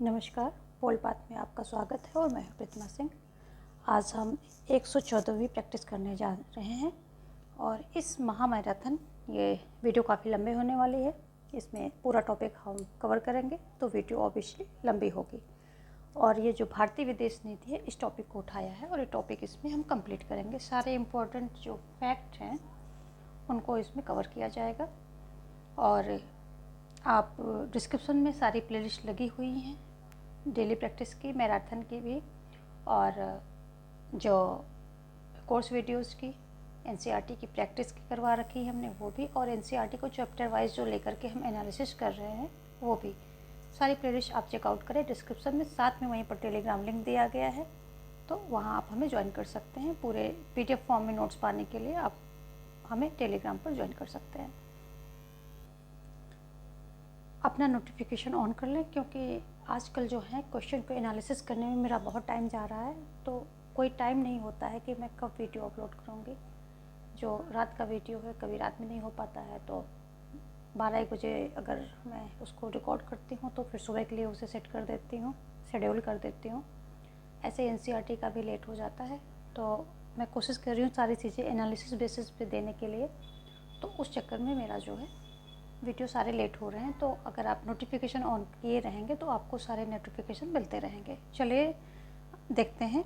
नमस्कार, पोलपात में आपका स्वागत है और मैं हूं प्रतिमा सिंह। आज हम 114वीं प्रैक्टिस करने जा रहे हैं और इस महामैराथन ये वीडियो काफ़ी लंबी होने वाली है। इसमें पूरा टॉपिक हम कवर करेंगे तो वीडियो ऑब्वियसली लंबी होगी। और ये जो भारतीय विदेश नीति है इस टॉपिक को उठाया है और ये टॉपिक इसमें हम कंप्लीट करेंगे। सारे इम्पोर्टेंट जो फैक्ट हैं उनको इसमें कवर किया जाएगा। और आप डिस्क्रिप्शन में सारी प्लेलिस्ट लगी हुई हैं, डेली प्रैक्टिस की, मैराथन की भी, और जो कोर्स वीडियोस की, एनसीईआरटी की प्रैक्टिस की करवा रखी है हमने वो भी, और एनसीईआरटी को चैप्टर वाइज जो लेकर के हम एनालिसिस कर रहे हैं वो भी। सारी प्लेलिस्ट आप चेकआउट करें डिस्क्रिप्शन में, साथ में वहीं पर टेलीग्राम लिंक दिया गया है, तो वहाँ आप हमें ज्वाइन कर सकते हैं। पूरे पीडीएफ फॉर्म में नोट्स पाने के लिए आप हमें टेलीग्राम पर ज्वाइन कर सकते हैं। अपना नोटिफिकेशन ऑन कर लें, क्योंकि आजकल जो है क्वेश्चन को एनालिसिस करने में मेरा बहुत टाइम जा रहा है, तो कोई टाइम नहीं होता है कि मैं कब वीडियो अपलोड करूँगी। जो रात का वीडियो है कभी रात में नहीं हो पाता है, तो 12-1 बजे अगर मैं उसको रिकॉर्ड करती हूँ तो फिर सुबह के लिए उसे सेट कर देती हूँ, शेड्यूल कर देती हूँ। ऐसे एनसीईआरटी का भी लेट हो जाता है, तो मैं कोशिश कर रही हूँ सारी चीज़ें एनालिसिस बेसिस पे देने के लिए, तो उस चक्कर में मेरा जो है वीडियो सारे लेट हो रहे हैं। तो अगर आप नोटिफिकेशन ऑन किए रहेंगे तो आपको सारे नोटिफिकेशन मिलते रहेंगे। चलिए देखते हैं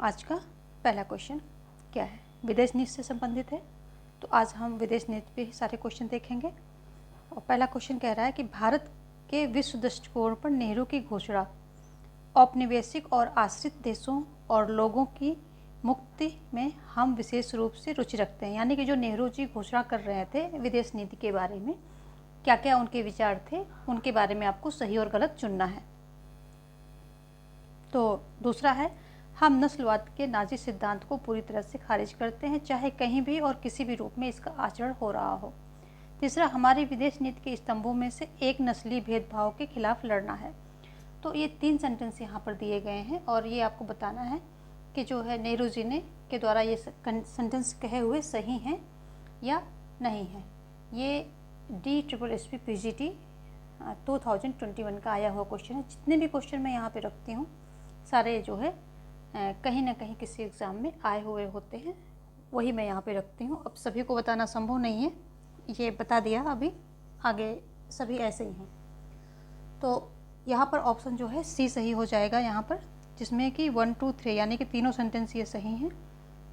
आज का पहला क्वेश्चन क्या है। विदेश नीति से संबंधित है, तो आज हम विदेश नीति पे ही सारे क्वेश्चन देखेंगे। और पहला क्वेश्चन कह रहा है कि भारत के विश्व दृष्टिकोण पर नेहरू की घोषणा औपनिवेशिक और आश्रित देशों और लोगों की मुक्ति में हम विशेष रूप से रुचि रखते हैं। यानी कि जो नेहरू जी घोषणा कर रहे थे विदेश नीति के बारे में, क्या क्या उनके विचार थे, उनके बारे में आपको सही और गलत चुनना है। तो दूसरा है, हम नस्लवाद के नाजी सिद्धांत को पूरी तरह से खारिज करते हैं, चाहे कहीं भी और किसी भी रूप में इसका आचरण हो रहा हो। तीसरा, हमारी विदेश नीति के स्तंभों में से एक नस्लीय भेदभाव के खिलाफ लड़ना है। तो ये 3 सेंटेंस यहाँ पर दिए गए हैं और ये आपको बताना है कि जो है नेहरू जी ने के द्वारा ये सेंटेंस कहे हुए सही हैं या नहीं हैं। ये DSSB PGT 2021 का आया हुआ क्वेश्चन है। जितने भी क्वेश्चन मैं यहाँ पे रखती हूँ सारे जो है कहीं ना कहीं किसी एग्ज़ाम में आए हुए होते हैं, वही मैं यहाँ पे रखती हूँ। अब सभी को बताना संभव नहीं है, ये बता दिया, अभी आगे सभी ऐसे ही हैं। तो यहाँ पर ऑप्शन जो है सी सही हो जाएगा यहाँ पर, जिसमें कि 1, 2, 3 यानी कि तीनों सेंटेंस ये सही हैं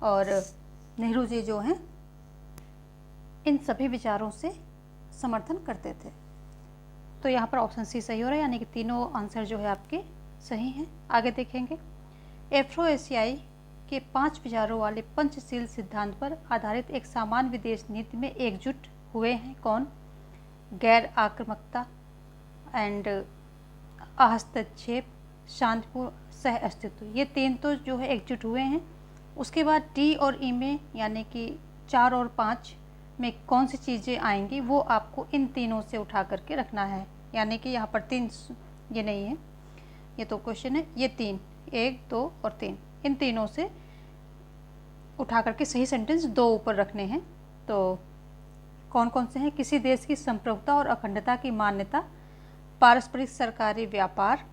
और नेहरू जी जो हैं इन सभी विचारों से समर्थन करते थे। तो यहाँ पर ऑप्शन सी सही हो रहा है, यानी कि तीनों आंसर जो है आपके सही हैं। आगे देखेंगे, एफ्रो एशियाई के 5 विचारों वाले पंचशील सिद्धांत पर आधारित एक समान विदेश नीति में एकजुट हुए हैं कौन? गैर आक्रामकता एंड हस्तक्षेप, शांतिपूर्ण सह अस्तित्व, ये 3 तो जो है एकजुट हुए हैं। उसके बाद डी और ई में यानी कि 4 और 5 में कौन सी चीज़ें आएंगी वो आपको इन तीनों से उठा करके रखना है। यानी कि यहाँ पर 3 ये नहीं है, ये तो क्वेश्चन है, ये 3, 1, 2 और 3, इन तीनों से उठा करके सही सेंटेंस 2 ऊपर रखने हैं। तो कौन कौन से हैं? किसी देश की संप्रभुता और अखंडता की मान्यता, पारस्परिक सरकारी व्यापार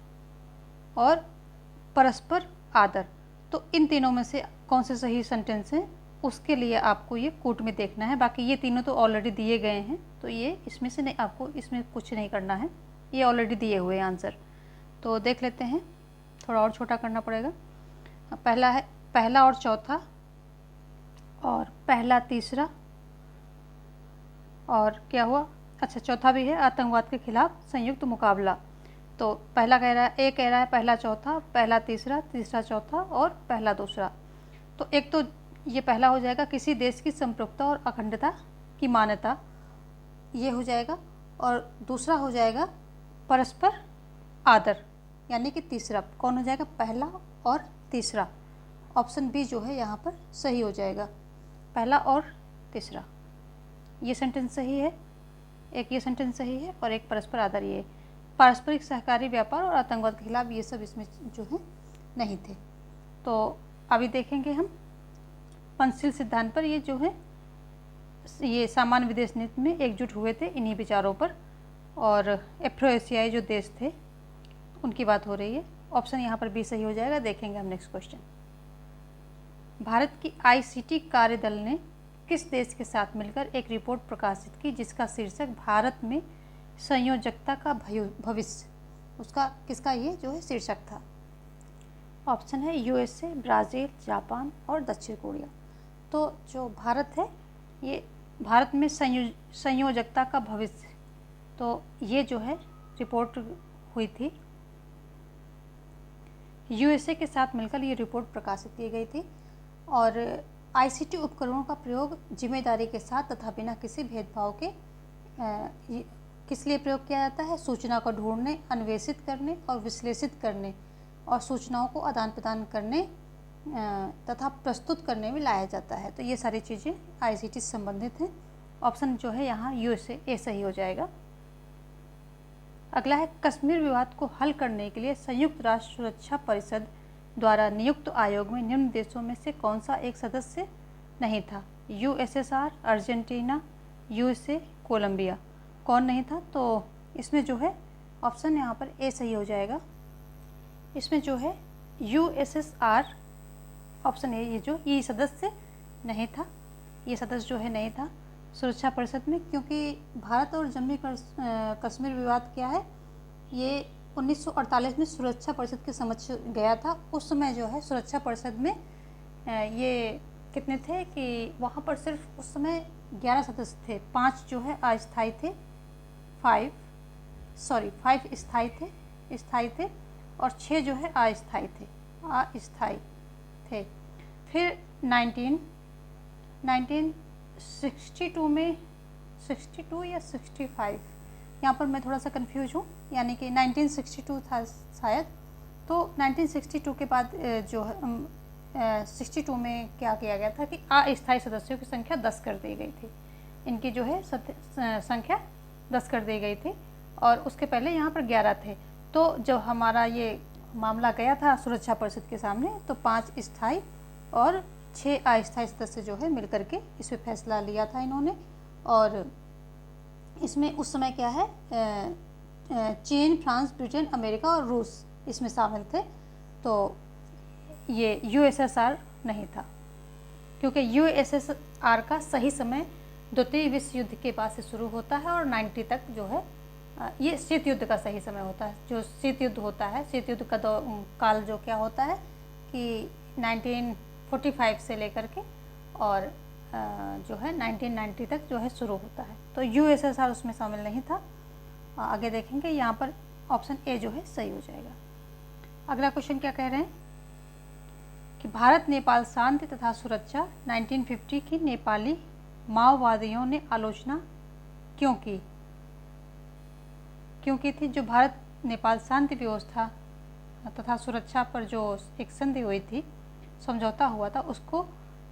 और परस्पर आदर। तो इन तीनों में से कौन से सही सेंटेंस हैं उसके लिए आपको ये कूट में देखना है। बाकी ये तीनों तो ऑलरेडी दिए गए हैं, तो ये इसमें से नहीं, आपको इसमें कुछ नहीं करना है, ये ऑलरेडी दिए हुए हैं आंसर। तो देख लेते हैं, थोड़ा और छोटा करना पड़ेगा। पहला है पहला और चौथा, और पहला तीसरा, और क्या हुआ, अच्छा चौथा भी है, आतंकवाद के खिलाफ संयुक्त मुकाबला। तो पहला कह रहा है, ए कह रहा है पहला चौथा, पहला तीसरा, तीसरा चौथा और पहला दूसरा। तो एक तो ये पहला हो जाएगा, किसी देश की संप्रभुता और अखंडता की मान्यता, ये हो जाएगा। और दूसरा हो जाएगा परस्पर आदर, यानी कि तीसरा कौन हो जाएगा? पहला और तीसरा। ऑप्शन बी जो है यहाँ पर सही हो जाएगा, पहला और तीसरा। ये सेंटेंस सही है, एक ये सेंटेंस सही है और एक परस्पर आदर। ये पारस्परिक सहकारी व्यापार और आतंकवाद के खिलाफ ये सब इसमें जो है नहीं थे। तो अभी देखेंगे हम पंचशील सिद्धांत पर, ये जो है ये सामान्य विदेश नीति में एकजुट हुए थे इन्हीं विचारों पर। और एफ्रो एशियाई जो देश थे उनकी बात हो रही है। ऑप्शन यहाँ पर बी सही हो जाएगा। देखेंगे हम नेक्स्ट क्वेश्चन। भारत की आईसीटी कार्यदल ने किस देश के साथ मिलकर एक रिपोर्ट प्रकाशित की जिसका शीर्षक भारत में संयोजकता का भविष्य, उसका किसका ये जो है शीर्षक था? ऑप्शन है यूएसए, ब्राज़ील, जापान और दक्षिण कोरिया। तो जो भारत है, ये भारत में संयोजकता का भविष्य, तो ये जो है रिपोर्ट हुई थी, यूएसए के साथ मिलकर ये रिपोर्ट प्रकाशित की गई थी। और आईसीटी उपकरणों का प्रयोग जिम्मेदारी के साथ तथा बिना किसी भेदभाव के किस लिए प्रयोग किया जाता है? सूचना को ढूंढने, अन्वेषित करने और विश्लेषित करने और सूचनाओं को आदान प्रदान करने तथा प्रस्तुत करने में लाया जाता है। तो ये सारी चीज़ें आईसीटी से संबंधित हैं। ऑप्शन जो है यहाँ यूएसए ए सही हो जाएगा। अगला है, कश्मीर विवाद को हल करने के लिए संयुक्त राष्ट्र सुरक्षा परिषद द्वारा नियुक्त आयोग में निम्न देशों में से कौन सा एक सदस्य नहीं था? USSR, Argentina, USA, Colombia. कौन नहीं था? तो इसमें जो है ऑप्शन यहाँ पर ए सही हो जाएगा। इसमें जो है यूएसएसआर, ऑप्शन ए, ये सदस्य नहीं था। ये सदस्य जो है नहीं था सुरक्षा परिषद में, क्योंकि भारत और जम्मू कश्मीर विवाद क्या है, ये 1948 में सुरक्षा परिषद के समक्ष गया था। उस समय जो है सुरक्षा परिषद में ये कितने थे कि वहाँ पर सिर्फ उस समय 11 सदस्य थे। 5 जो है अस्थायी थे, 5 स्थायी थे और 6 जो है अस्थायी थे। फिर 1962 में 62 या 65, यहाँ पर मैं थोड़ा सा कंफ्यूज हूँ, यानी कि 1962 था शायद। तो 1962 के बाद जो है 62 में क्या किया गया था कि अस्थायी सदस्यों की संख्या 10 कर दी गई थी। इनकी जो है संख्या 10 कर दी गई थी और उसके पहले यहाँ पर 11 थे। तो जब हमारा ये मामला गया था सुरक्षा परिषद के सामने, तो 5 स्थायी और 6 अस्थायी सदस्य जो है मिलकर के इस पर फैसला लिया था इन्होंने। और इसमें उस समय क्या है, चीन, फ्रांस, ब्रिटेन, अमेरिका और रूस इसमें शामिल थे। तो ये यूएसएसआर नहीं था, क्योंकि यूएसएसआर का सही समय द्वितीय विश्व युद्ध के बाद से शुरू होता है और 90 तक जो है ये शीत युद्ध का सही समय होता है। जो शीत युद्ध होता है, शीत युद्ध का काल जो क्या होता है कि 1945 से लेकर के और जो है 1990 तक जो है शुरू होता है। तो यूएसएसआर उसमें शामिल नहीं था। आगे देखेंगे, यहाँ पर ऑप्शन ए जो है सही हो जाएगा। अगला क्वेश्चन क्या कह रहे हैं कि भारत नेपाल शांति तथा सुरक्षा 1950 की नेपाली माओवादियों ने आलोचना क्यों की? क्योंकि थी जो भारत नेपाल शांति व्यवस्था तथा सुरक्षा पर जो एक संधि हुई थी, समझौता हुआ था, उसको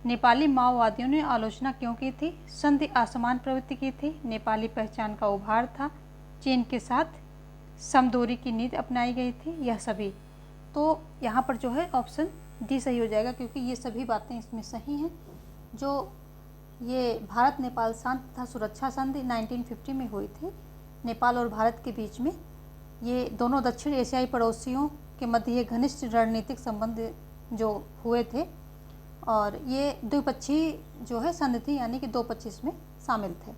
नेपाली माओवादियों ने आलोचना क्यों की थी? संधि असमान प्रवृत्ति की थी, नेपाली पहचान का उभार था, चीन के साथ समदूरी की नीति अपनाई गई थी, यह सभी। तो यहाँ पर जो है ऑप्शन डी सही हो जाएगा, क्योंकि ये सभी बातें इसमें सही हैं। जो ये भारत नेपाल शांति तथा सुरक्षा संधि 1950 में हुई थी नेपाल और भारत के बीच में, ये दोनों दक्षिण एशियाई पड़ोसियों के मध्य ये घनिष्ठ रणनीतिक संबंध जो हुए थे और ये द्विपक्षीय जो है संधि थी, यानी कि 2 पक्ष इसमें शामिल थे।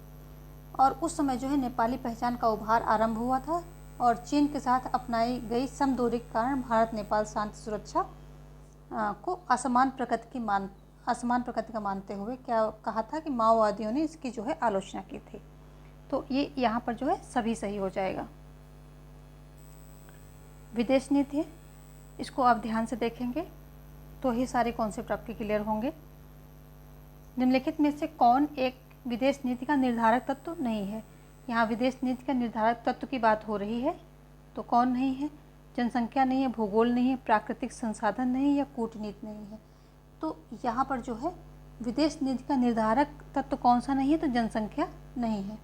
और उस समय जो है नेपाली पहचान का उभार आरंभ हुआ था और चीन के साथ अपनाई गई समदूरी के कारण भारत नेपाल शांति सुरक्षा को असमान प्रकृति का मानते हुए क्या कहा था कि माओवादियों ने इसकी जो है आलोचना की थी। तो ये यहाँ पर जो है सभी सही हो जाएगा। विदेश नीति, इसको आप ध्यान से देखेंगे तो ही सारे कॉन्सेप्ट आपके क्लियर होंगे। निम्नलिखित में से कौन एक विदेश नीति का निर्धारक तत्व नहीं है? यहाँ विदेश नीति का निर्धारक तत्व की बात हो रही है, तो कौन नहीं है? जनसंख्या नहीं है, भूगोल नहीं है, प्राकृतिक संसाधन नहीं है या कूटनीति नहीं है। तो यहाँ पर जो है विदेश नीति का निर्धारक तत्व कौन सा नहीं है? तो जनसंख्या नहीं है।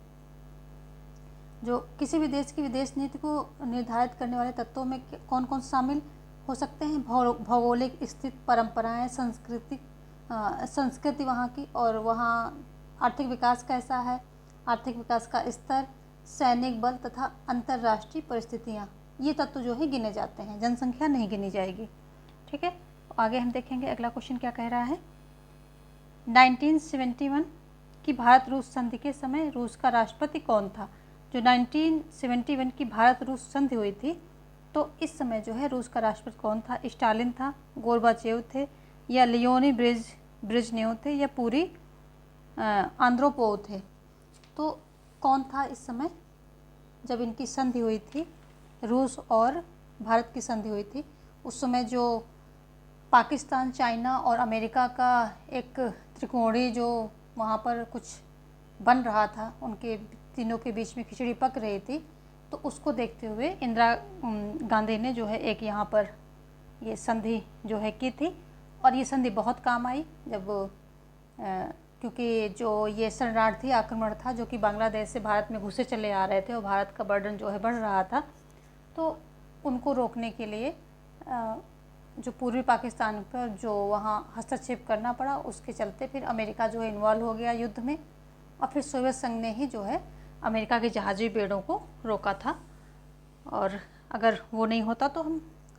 जो किसी भी देश की विदेश नीति को निर्धारित करने वाले तत्वों में कौन कौन शामिल हो सकते हैं? भौगोलिक स्थिति, परंपराएं, संस्कृति वहाँ की, और वहाँ आर्थिक विकास कैसा है, आर्थिक विकास का स्तर, सैनिक बल तथा अंतर्राष्ट्रीय परिस्थितियाँ। ये तत्व जो है गिने जाते हैं, जनसंख्या नहीं गिनी जाएगी। ठीक है, आगे हम देखेंगे अगला क्वेश्चन क्या कह रहा है। 1971 की भारत रूस संधि के समय रूस का राष्ट्रपति कौन था। जो 1971 की भारत रूस संधि हुई थी, तो इस समय जो है रूस का राष्ट्रपति कौन था। स्टालिन था, गोरबाचेव थे, या लियोनी ब्रेजनेव थे, या पूरी आंद्रोपोव थे। तो कौन था इस समय जब इनकी संधि हुई थी, रूस और भारत की संधि हुई थी। उस समय जो पाकिस्तान, चाइना और अमेरिका का एक त्रिकोणीय जो वहाँ पर कुछ बन रहा था, उनके तीनों के बीच में खिचड़ी पक रही थी, तो उसको देखते हुए इंदिरा गांधी ने जो है एक यहाँ पर ये संधि जो है की थी। और ये संधि बहुत काम आई जब क्योंकि जो ये शरणार्थी आक्रमण था जो कि बांग्लादेश से भारत में घुसे चले आ रहे थे और भारत का बर्डन जो है बढ़ रहा था, तो उनको रोकने के लिए जो पूर्वी पाकिस्तान पर जो वहाँ हस्तक्षेप करना पड़ा, उसके चलते फिर अमेरिका जो है इन्वॉल्व हो गया युद्ध में, और फिर सोवियत संघ ने ही जो है अमेरिका के जहाजी बेड़ों को रोका था। और अगर वो नहीं होता तो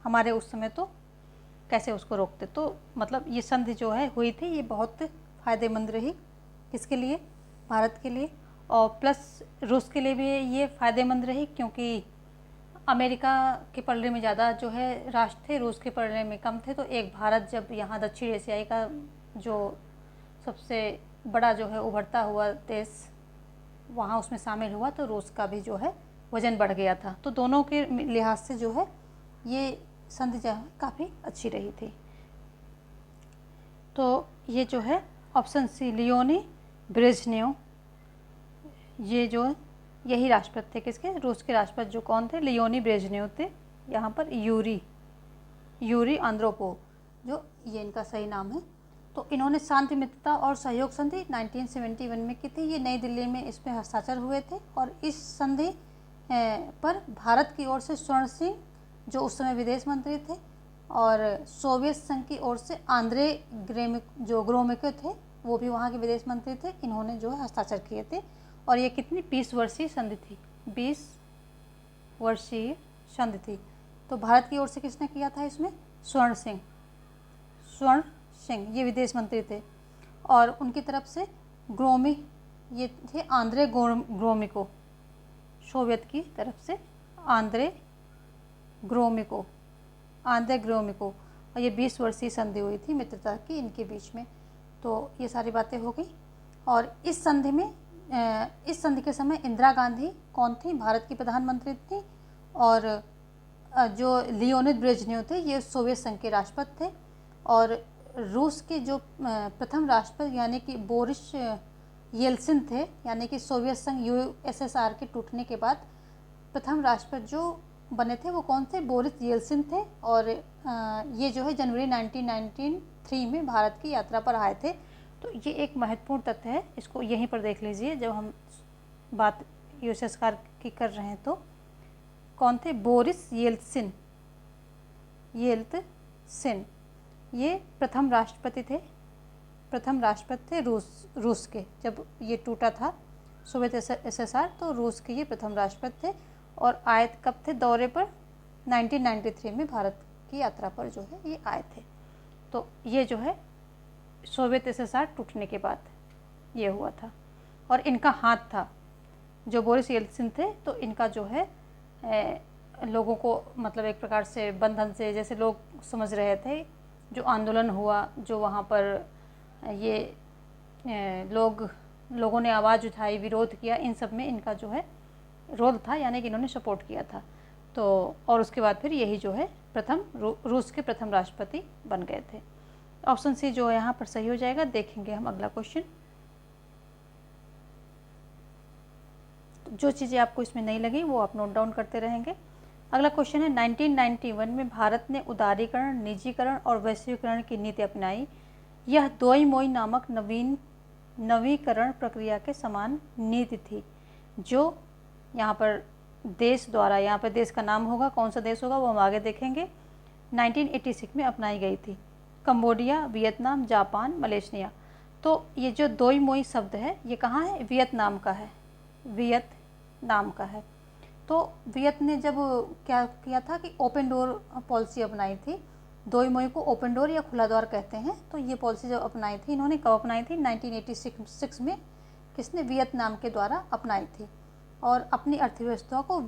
हमारे उस समय तो कैसे उसको रोकते। तो मतलब ये संधि जो है हुई थी, ये बहुत फ़ायदेमंद रही। किसके लिए? भारत के लिए, और प्लस रूस के लिए भी ये फ़ायदेमंद रही, क्योंकि अमेरिका के पलड़े में ज़्यादा जो है राष्ट्र थे, रूस के पलड़े में कम थे। तो एक भारत जब यहाँ दक्षिण एशियाई का जो सबसे बड़ा जो है उभरता हुआ देश वहाँ उसमें शामिल हुआ, तो रूस का भी जो है वज़न बढ़ गया था। तो दोनों के लिहाज से जो है ये संधि जो है काफ़ी अच्छी रही थी। तो ये जो है ऑप्शन सी, लियोनी ब्रेजनेव, ये जो यही राष्ट्रपति थे। किसके? रूस के राष्ट्रपति जो कौन थे? लियोनी ब्रेजनेव थे। यहाँ पर यूरी आंद्रोपोव, जो ये इनका सही नाम है। तो इन्होंने शांति, मित्रता और सहयोग संधि 1971 में की थी। ये नई दिल्ली में इस पर हस्ताक्षर हुए थे। और इस संधि पर भारत की ओर से स्वर्ण सिंह जो उस समय विदेश मंत्री थे, और सोवियत संघ की ओर से आंद्रे ग्रोमिको थे, वो भी वहाँ के विदेश मंत्री थे। इन्होंने जो है हस्ताक्षर किए थे। और ये कितनी 20 वर्षीय संधि थी, 20 वर्षीय संधि थी। तो भारत की ओर से किसने किया था इसमें? स्वर्ण सिंह ये विदेश मंत्री थे। और उनकी तरफ से ग्रोमी, ये थे आंद्रे ग्रोमिको, सोवियत की तरफ से आंद्रे ग्रोमिको। और ये 20 वर्षीय संधि हुई थी मित्रता की इनके बीच में। तो ये सारी बातें हो गई। और इस संधि के समय इंदिरा गांधी कौन थी? भारत की प्रधानमंत्री थी। और जो लियोनिद ब्रेजनेव थे ये सोवियत संघ के राष्ट्रपति थे। और रूस के जो प्रथम राष्ट्रपति यानी कि बोरिस येल्सिन थे, यानी कि सोवियत संघ यूएसएसआर के टूटने के बाद प्रथम राष्ट्रपति जो बने थे वो कौन थे? बोरिस येल्सिन थे। और ये जो है जनवरी 1993 में भारत की यात्रा पर आए थे। तो ये एक महत्वपूर्ण तथ्य है, इसको यहीं पर देख लीजिए। जब हम बात यूएसएसआर की कर रहे हैं तो कौन थे? Boris Yeltsin. ये प्रथम राष्ट्रपति थे रूस के। जब ये टूटा था सोवियत एसएसआर, तो रूस के ये प्रथम राष्ट्रपति थे। और आए कब थे दौरे पर? 1993 में भारत की यात्रा पर जो है ये आए थे। तो ये जो है सोवियत एसएसआर टूटने के बाद ये हुआ था। और इनका हाथ था जो बोरिस येल्सिन थे, तो इनका जो है लोगों को मतलब एक प्रकार से बंधन से, जैसे लोग समझ रहे थे, जो आंदोलन हुआ, जो वहाँ पर ये लोगों ने आवाज़ उठाई, विरोध किया, इन सब में इनका जो है रोल था, यानी कि इन्होंने सपोर्ट किया था। तो और उसके बाद फिर यही जो है रूस के प्रथम राष्ट्रपति बन गए थे। ऑप्शन सी जो है यहाँ पर सही हो जाएगा। देखेंगे हम अगला क्वेश्चन। जो चीज़ें आपको इसमें नहीं लगी वो आप नोट डाउन करते रहेंगे। अगला क्वेश्चन है 1991 में भारत ने उदारीकरण, निजीकरण और वैश्वीकरण की नीति अपनाई। यह दोई-मोई नामक नवीकरण प्रक्रिया के समान नीति थी, जो यहाँ पर देश द्वारा, यहाँ पर देश का नाम होगा, कौन सा देश होगा वो हम आगे देखेंगे, 1986 में अपनाई गई थी। Cambodia, Vietnam, Japan, Malaysia. तो ये जो दोई मोई शब्द है ये कहाँ है? वियतनाम का है। तो वियत ने जब क्या किया था कि ओपन डोर पॉलिसी अपनाई थी, 2 मई को ओपन डोर या खुला द्वार कहते हैं। तो ये पॉलिसी जब अपनाई थी, इन्होंने कब अपनाई थी? 1986 में किसने? वियतनाम के द्वारा अपनाई थी। और अपनी अर्थव्यवस्था को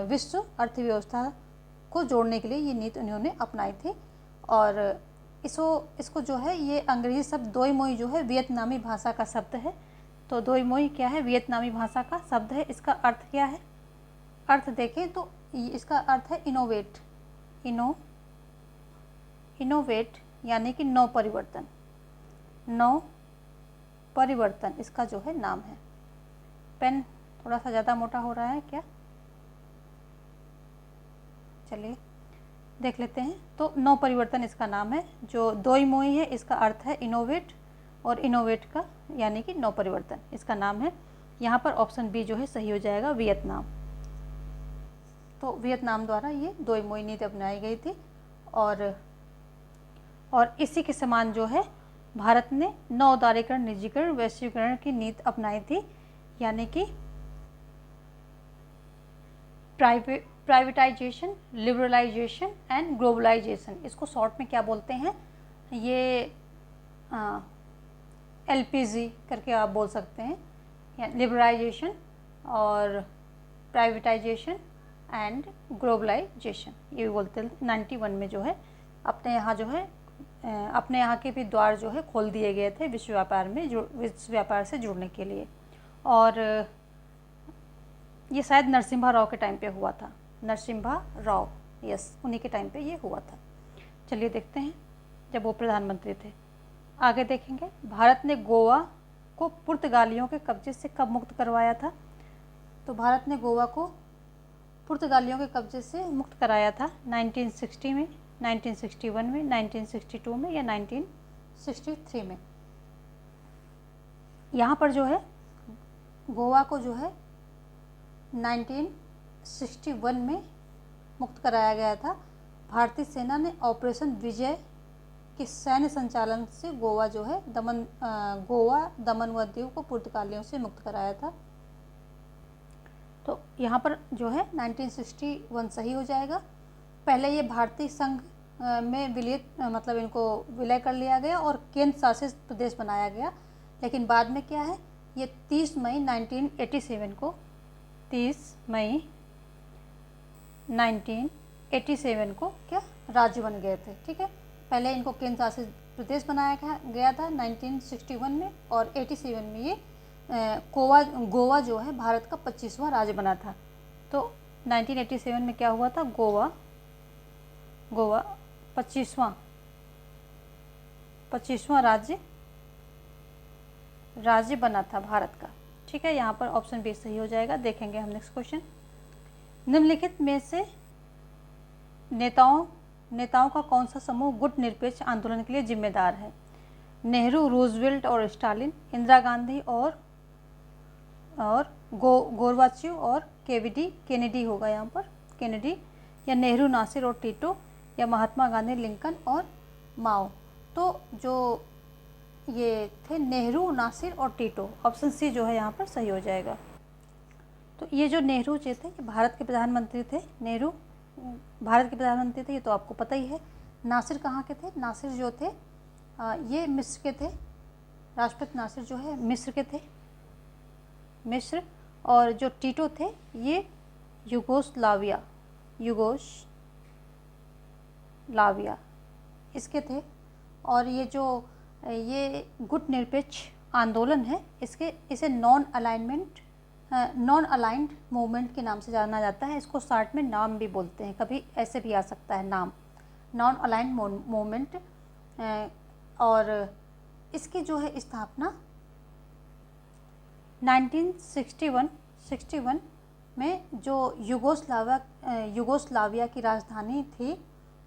विश्व अर्थव्यवस्था को जोड़ने के लिए ये नीति उन्होंने अपनाई थी। और इसको जो है, ये अंग्रेजी शब्द दोई मोई जो है वियतनामी भाषा का शब्द है। तो दोई मोई क्या है? वियतनामी भाषा का शब्द है। इसका अर्थ क्या है? अर्थ देखें तो इसका अर्थ है इनोवेट। इनोवेट यानी कि नव परिवर्तन। नव परिवर्तन इसका जो है नाम है। पेन थोड़ा सा ज़्यादा मोटा हो रहा है क्या? चलिए देख लेते हैं। तो नव परिवर्तन इसका नाम है। जो दोई मोई है इसका अर्थ है इनोवेट, और इनोवेट का यानी कि नव परिवर्तन इसका नाम है। यहाँ पर ऑप्शन बी जो है सही हो जाएगा, वियतनाम। तो वियतनाम द्वारा ये दोई मोई नीति अपनाई गई थी। और इसी के समान जो है भारत ने नव उदारीकरण, निजीकरण, वैश्वीकरण की नीति अपनाई थी, यानी कि प्राइवेटाइजेशन, लिबरलाइजेशन एंड ग्लोबलाइजेशन। इसको शॉर्ट में क्या बोलते हैं? ये LPG करके आप बोल सकते हैं, या लिबरलाइजेशन और प्राइवेटाइजेशन एंड ग्लोबलाइजेशन ये भी बोलते हैं। 91 में जो है अपने यहाँ जो है अपने यहाँ के भी द्वार जो है खोल दिए गए थे विश्व व्यापार से जुड़ने के लिए। और ये शायद नरसिम्हा राव के टाइम पे हुआ था। नरसिम्हा राव, यस, उन्हीं के टाइम पे ये हुआ था। चलिए देखते हैं जब वो प्रधानमंत्री थे। आगे देखेंगे, भारत ने गोवा को पुर्तगालियों के कब्जे से कब मुक्त करवाया था? तो भारत ने गोवा को पुर्तगालियों के कब्जे से मुक्त कराया था 1960 में, 1961 में, 1962 में या 1963 में। यहाँ पर जो है गोवा को जो है 1961 में मुक्त कराया गया था। भारतीय सेना ने ऑपरेशन विजय के सैन्य संचालन से गोवा जो है दमन व दीव को पुर्तगालियों से मुक्त कराया था। तो यहाँ पर जो है 1961 सही हो जाएगा। पहले ये भारतीय संघ में मतलब इनको विलय कर लिया गया और केंद्र शासित प्रदेश बनाया गया। लेकिन बाद में क्या है, ये 30 मई 1987 को 30 मई 1987 को क्या राज्य बन गए थे। ठीक है, पहले इनको केंद्र शासित प्रदेश बनाया गया था 1961 में, और 87 में ये गोवा जो है भारत का 25वां राज्य बना था। तो 1987 में क्या हुआ था? गोवा 25वां राज्य बना था भारत का। ठीक है, यहाँ पर ऑप्शन बी सही हो जाएगा। देखेंगे हम नेक्स्ट क्वेश्चन। निम्नलिखित में से नेताओं का कौन सा समूह गुट निरपेक्ष आंदोलन के लिए जिम्मेदार है? नेहरू, रूजवेल्ट और स्टालिन, इंदिरा गांधी और गोरबाचेव और केनेडी होगा यहाँ पर, केनेडी, या नेहरू, नासिर और टीटो, या महात्मा गांधी, लिंकन और माओ। तो जो ये थे नेहरू, नासिर और टीटो, ऑप्शन सी जो है यहाँ पर सही हो जाएगा। तो ये जो नेहरू जी थे ये भारत के प्रधानमंत्री थे। नेहरू भारत के प्रधानमंत्री थे, ये तो आपको पता ही है। नासिर कहाँ के थे? नासिर जो थे ये मिस्र के थे। राष्ट्रपति नासिर जो है मिस्र के थे, मिस्र। और जो टीटो थे ये युगोस्लाविया इसके थे। और ये गुट निरपेक्ष आंदोलन है, इसे नॉन अलाइंड मूवमेंट के नाम से जाना जाता है। इसको शॉर्ट में नाम भी बोलते हैं, कभी ऐसे भी आ सकता है नाम, नॉन अलाइंड मूवमेंट। और इसकी जो है स्थापना 1961 में जो युगोस्लाविया की राजधानी थी,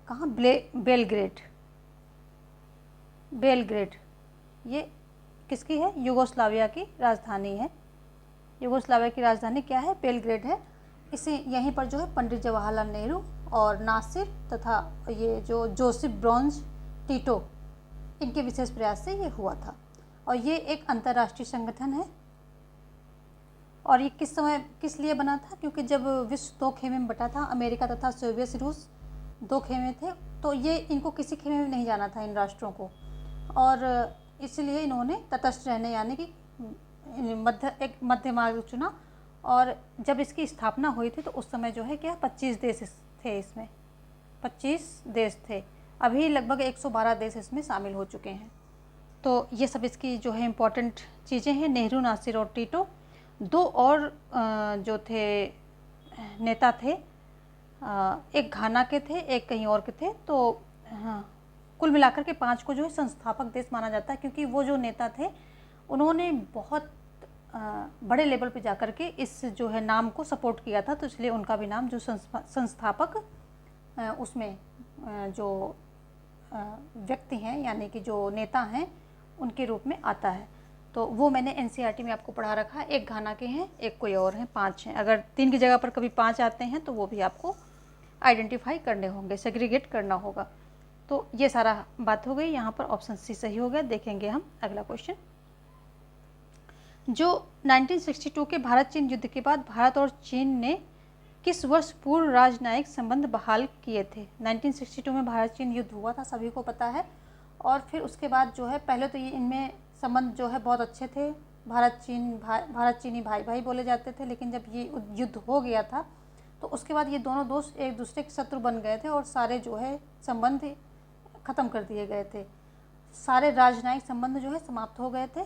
कहाँ? बेलग्रेड। ये किसकी है? युगोस्लाविया की राजधानी है। युगोस्लाविया की राजधानी क्या है? बेलग्रेड है। यहीं पर जो है पंडित जवाहरलाल नेहरू और नासिर तथा ये जो जोसेफ ब्रोंज टीटो, इनके विशेष प्रयास से ये हुआ था। और ये एक अंतर्राष्ट्रीय संगठन है और ये किस समय किस लिए बना था, क्योंकि जब विश्व 2 खेमे में बटा था, अमेरिका तथा सोवियत रूस 2 खेमे थे, तो ये इनको किसी खेमे में नहीं जाना था इन राष्ट्रों को, और इसलिए इन्होंने तटस्थ रहने यानी कि एक मध्य मार्ग चुना। और जब इसकी स्थापना हुई थी तो उस समय जो है क्या 25 देश थे, इसमें 25 देश थे। अभी लगभग 112 देश इसमें शामिल हो चुके हैं। तो ये सब इसकी जो है इम्पोर्टेंट चीज़ें हैं। नेहरू, नासिर और टीटो, 2 और जो थे नेता थे, एक घाना के थे, एक कहीं और के थे। तो हाँ, कुल मिलाकर के 5 को जो है संस्थापक देश माना जाता है, क्योंकि वो जो नेता थे उन्होंने बहुत बड़े लेवल पे जाकर के इस जो है नाम को सपोर्ट किया था, तो इसलिए उनका भी नाम जो संस्थापक उसमें जो व्यक्ति हैं यानी कि जो नेता हैं उनके रूप में आता है। तो वो मैंने एनसीईआरटी में आपको पढ़ा रखा है। एक घाना के हैं, एक कोई और हैं, 5 हैं। अगर 3 की जगह पर कभी 5 आते हैं तो वो भी आपको आइडेंटिफाई करने होंगे, सेग्रीगेट करना होगा। तो ये सारा बात हो गई। यहाँ पर ऑप्शन सी सही हो गया। देखेंगे हम अगला क्वेश्चन। जो 1962 के भारत चीन युद्ध के बाद भारत और चीन ने किस वर्ष पूर्ण राजनयिक संबंध बहाल किए थे? 1962 में भारत चीन युद्ध हुआ था, सभी को पता है। और फिर उसके बाद जो है पहले तो ये इनमें संबंध जो है बहुत अच्छे थे, भारत चीनी भाई भाई बोले जाते थे। लेकिन जब ये युद्ध हो गया था तो उसके बाद ये दोनों दोस्त एक दूसरे के शत्रु बन गए थे और सारे जो है संबंध ख़त्म कर दिए गए थे। सारे राजनयिक संबंध जो है समाप्त हो गए थे।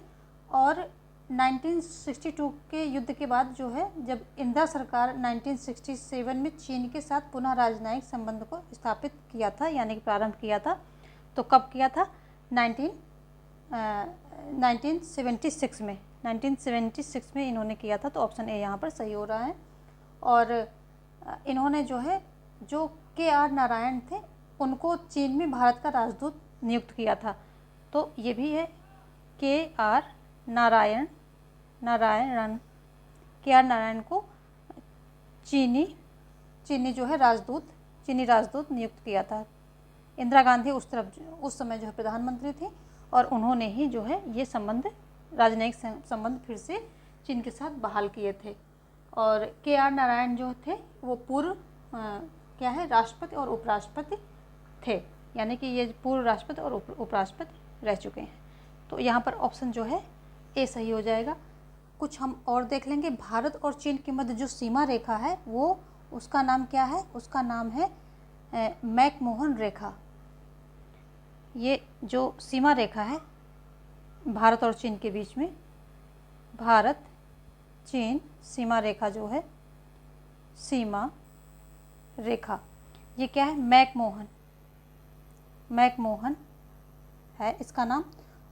और 1962 के युद्ध के बाद जो है जब इंदिरा सरकार 1967 में चीन के साथ पुनः राजनयिक संबंध को स्थापित किया था, यानी कि प्रारंभ किया था। तो कब किया था? 1976 में। 1976 में इन्होंने किया था। तो ऑप्शन ए यहाँ पर सही हो रहा है। और इन्होंने जो है जो KR नारायण थे उनको चीन में भारत का राजदूत नियुक्त किया था। तो ये भी है KR नारायण को चीनी जो है चीनी राजदूत नियुक्त किया था। इंदिरा गांधी उस समय जो है प्रधानमंत्री थी और उन्होंने ही जो है ये राजनयिक संबंध फिर से चीन के साथ बहाल किए थे। और KR नारायण जो थे वो पूर्व राष्ट्रपति और उपराष्ट्रपति थे, यानी कि ये पूर्व राष्ट्रपति और उपराष्ट्रपति रह चुके हैं। तो यहाँ पर ऑप्शन जो है ए सही हो जाएगा। कुछ हम और देख लेंगे। भारत और चीन के मध्य जो सीमा रेखा है वो उसका नाम क्या है? उसका नाम है मैकमोहन रेखा। ये जो सीमा रेखा है भारत और चीन के बीच में, भारत चीन सीमा रेखा जो है, सीमा रेखा, ये क्या है? मैकमोहन है इसका नाम।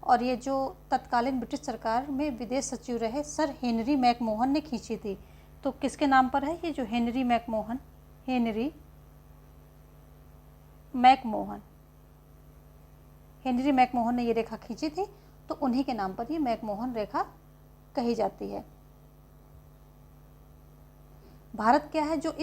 और ये जो तत्कालीन ब्रिटिश सरकार में विदेश सचिव रहे सर हेनरी मैकमोहन ने खींची थी। तो किसके नाम पर है ये जो हेनरी मैकमोहन ने ये रेखा खींची थी, तो उन्हीं के नाम पर ये मैकमोहन रेखा कही जाती है। भारत क्या है जो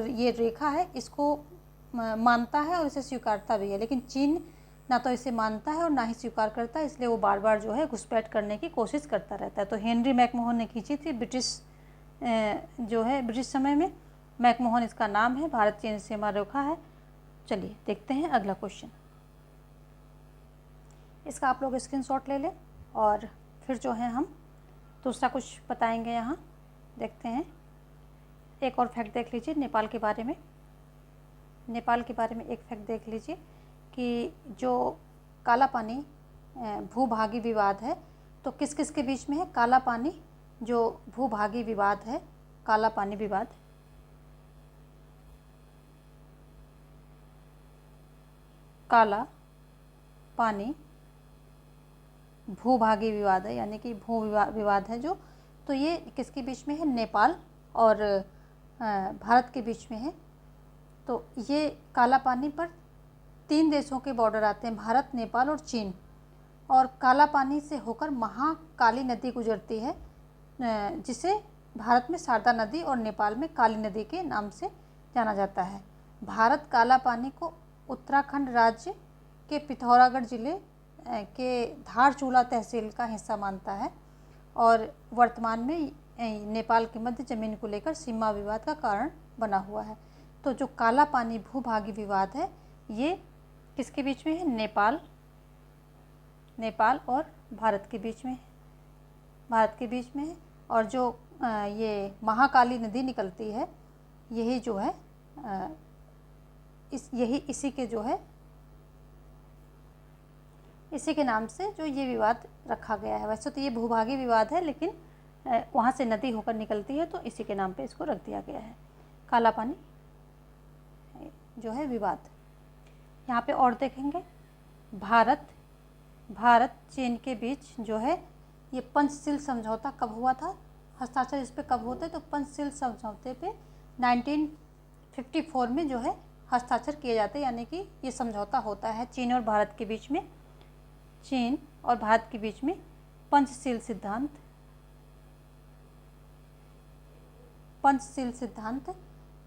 ये रेखा है इसको मानता है और इसे स्वीकारता भी है, लेकिन चीन ना तो इसे मानता है और ना ही स्वीकार करता है, इसलिए वो बार बार जो है घुसपैठ करने की कोशिश करता रहता है। तो हेनरी मैकमोहन ने खींची थी ब्रिटिश समय में। मैकमोहन इसका नाम है। भारत चीन सीमा रेखा है। चलिए देखते हैं अगला क्वेश्चन। इसका आप लोग स्क्रीनशॉट ले लें और फिर जो है हम दूसरा कुछ बताएंगे। यहाँ देखते हैं, एक और फैक्ट देख लीजिए नेपाल के बारे में। एक फैक्ट देख लीजिए कि जो काला पानी भूभागी विवाद है, तो किस किस के बीच में है? काला पानी जो भूभागी विवाद है, काला पानी विवाद, काला पानी भूभागी विवाद है, यानी कि भू विवाद है जो, तो ये किसके बीच में है? नेपाल और भारत के बीच में है। तो ये काला पानी पर 3 देशों के बॉर्डर आते हैं, भारत, नेपाल और चीन। और काला पानी से होकर महाकाली नदी गुजरती है, जिसे भारत में शारदा नदी और नेपाल में काली नदी के नाम से जाना जाता है। भारत काला पानी को उत्तराखंड राज्य के पिथौरागढ़ जिले के धारचूला तहसील का हिस्सा मानता है और वर्तमान में नेपाल के मध्य जमीन को लेकर सीमा विवाद का कारण बना हुआ है। तो जो काला पानी भूभागी विवाद है ये किसके बीच में है? नेपाल और भारत के बीच में है। और जो ये महाकाली नदी निकलती है यही जो है इसी के नाम से जो ये विवाद रखा गया है। वैसे तो ये भूभागी विवाद है लेकिन वहाँ से नदी होकर निकलती है तो इसी के नाम पे इसको रख दिया गया है, काला पानी जो है विवाद। यहाँ पे और देखेंगे भारत चीन के बीच जो है ये पंचशील समझौता कब हुआ था, हस्ताक्षर इस पे कब होते हैं? तो पंचशील समझौते पे 1954 में जो है हस्ताक्षर किए जाते हैं, यानी कि ये समझौता होता है चीन और भारत के बीच में। पंचशील सिद्धांत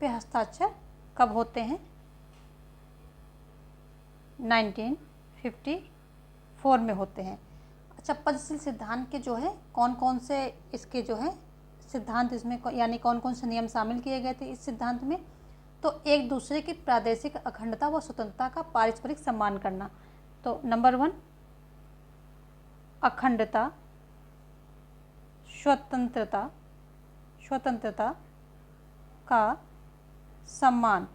पे हस्ताक्षर कब होते हैं? 1954 में होते हैं। अच्छा, पंचशील सिद्धांत के जो है कौन कौन से इसके जो है सिद्धांत इसमें यानी कौन कौन से नियम शामिल किए गए थे इस सिद्धांत में? तो एक दूसरे की प्रादेशिक अखंडता व स्वतंत्रता का पारस्परिक सम्मान करना। तो नंबर 1 अखंडता, स्वतंत्रता का सम्मान,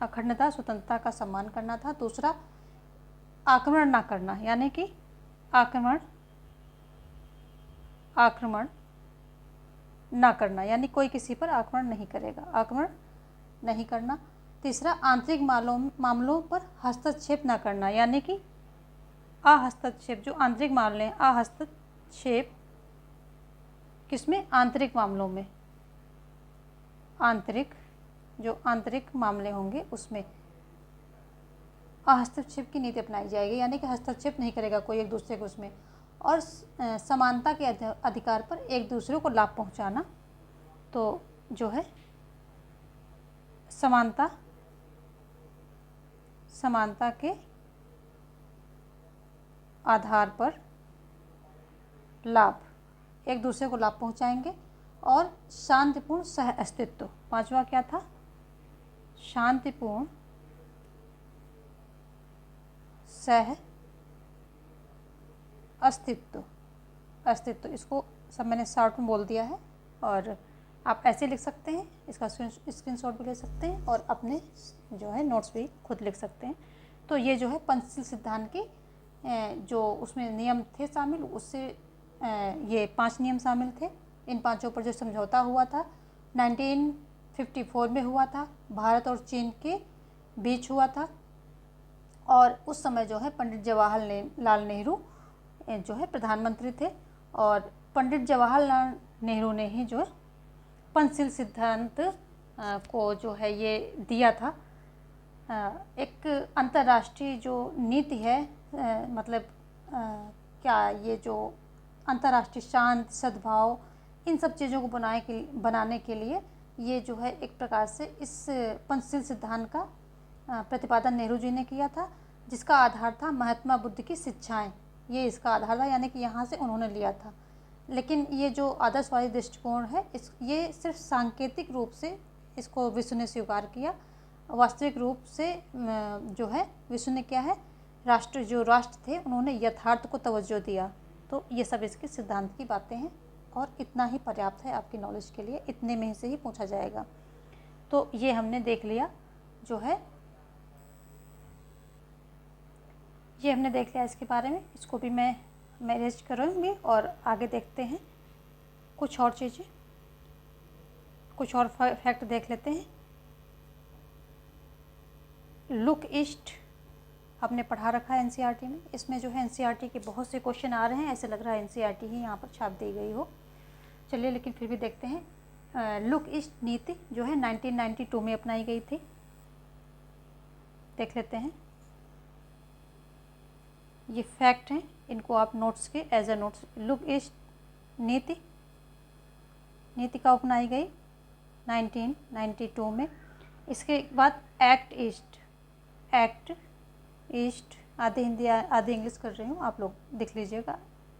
अखंडता स्वतंत्रता का सम्मान करना था। दूसरा आक्रमण ना करना, यानी कि आक्रमण ना करना, यानी कोई किसी पर आक्रमण नहीं करेगा, आक्रमण नहीं करना। तीसरा आंतरिक मामलों पर हस्तक्षेप ना करना, यानी कि अहस्तक्षेप, जो आंतरिक मामले हैं, अहस्तक्षेप किसमें? आंतरिक मामलों में, जो आंतरिक मामले होंगे उसमें हस्तक्षेप की नीति अपनाई जाएगी, यानी कि हस्तक्षेप नहीं करेगा कोई एक दूसरे को उसमें। और समानता के अधिकार पर एक दूसरे को लाभ पहुंचाना, तो जो है समानता के आधार पर लाभ, एक दूसरे को लाभ पहुंचाएंगे। और शांतिपूर्ण सह अस्तित्व, पांचवा क्या था? शांतिपूर्ण सह अस्तित्व। इसको सब मैंने शॉर्ट में बोल दिया है और आप ऐसे लिख सकते हैं, इसका स्क्रीनशॉट भी ले सकते हैं और अपने जो है नोट्स भी खुद लिख सकते हैं। तो ये जो है पंचशील सिद्धांत के जो उसमें नियम थे शामिल, उससे ये 5 नियम शामिल थे। इन 5 पर जो समझौता हुआ था 1954 में हुआ था, भारत और चीन के बीच हुआ था। और उस समय जो है पंडित जवाहरलाल नेहरू जो है प्रधानमंत्री थे और पंडित जवाहरलाल नेहरू ने ही जो है पंचशील सिद्धांत को जो है ये दिया था। एक अंतर्राष्ट्रीय जो नीति है, मतलब क्या ये जो अंतर्राष्ट्रीय शांत सद्भाव इन सब चीज़ों को बनाने के लिए ये जो है एक प्रकार से इस पंचशील सिद्धांत का प्रतिपादन नेहरू जी ने किया था, जिसका आधार था महात्मा बुद्ध की शिक्षाएं। ये इसका आधार था, यानी कि यहाँ से उन्होंने लिया था। लेकिन ये जो आदर्शवादी दृष्टिकोण है ये सिर्फ सांकेतिक रूप से इसको विश्व ने स्वीकार किया। वास्तविक रूप से जो है विश्व ने क्या है, राष्ट्र थे उन्होंने यथार्थ को तवज्जो दिया। तो ये सब इसके सिद्धांत की बातें हैं और इतना ही पर्याप्त है आपकी नॉलेज के लिए, इतने में से ही पूछा जाएगा। तो ये हमने देख लिया जो है, ये हमने देख लिया इसके बारे में। इसको भी मैं मैनेज करूँगी और आगे देखते हैं कुछ और चीज़ें, कुछ और फैक्ट देख लेते हैं। लुक ईस्ट आपने पढ़ा रखा है एनसीईआरटी में। इसमें जो है एनसीईआरटी के बहुत से क्वेश्चन आ रहे हैं, ऐसे लग रहा है एनसीईआरटी ही यहाँ पर छाप दी गई हो। चलिए लेकिन फिर भी देखते हैं। लुक ईस्ट नीति जो है 1992 में अपनाई गई थी, देख लेते हैं। ये फैक्ट हैं, इनको आप नोट्स के as a notes. Look east नीति कब अपनाई गई? 1992 में। इसके बाद एक्ट ईस्ट आधी हिंदी आधी इंग्लिश कर रही हूँ, आप लोग देख लीजिएगा।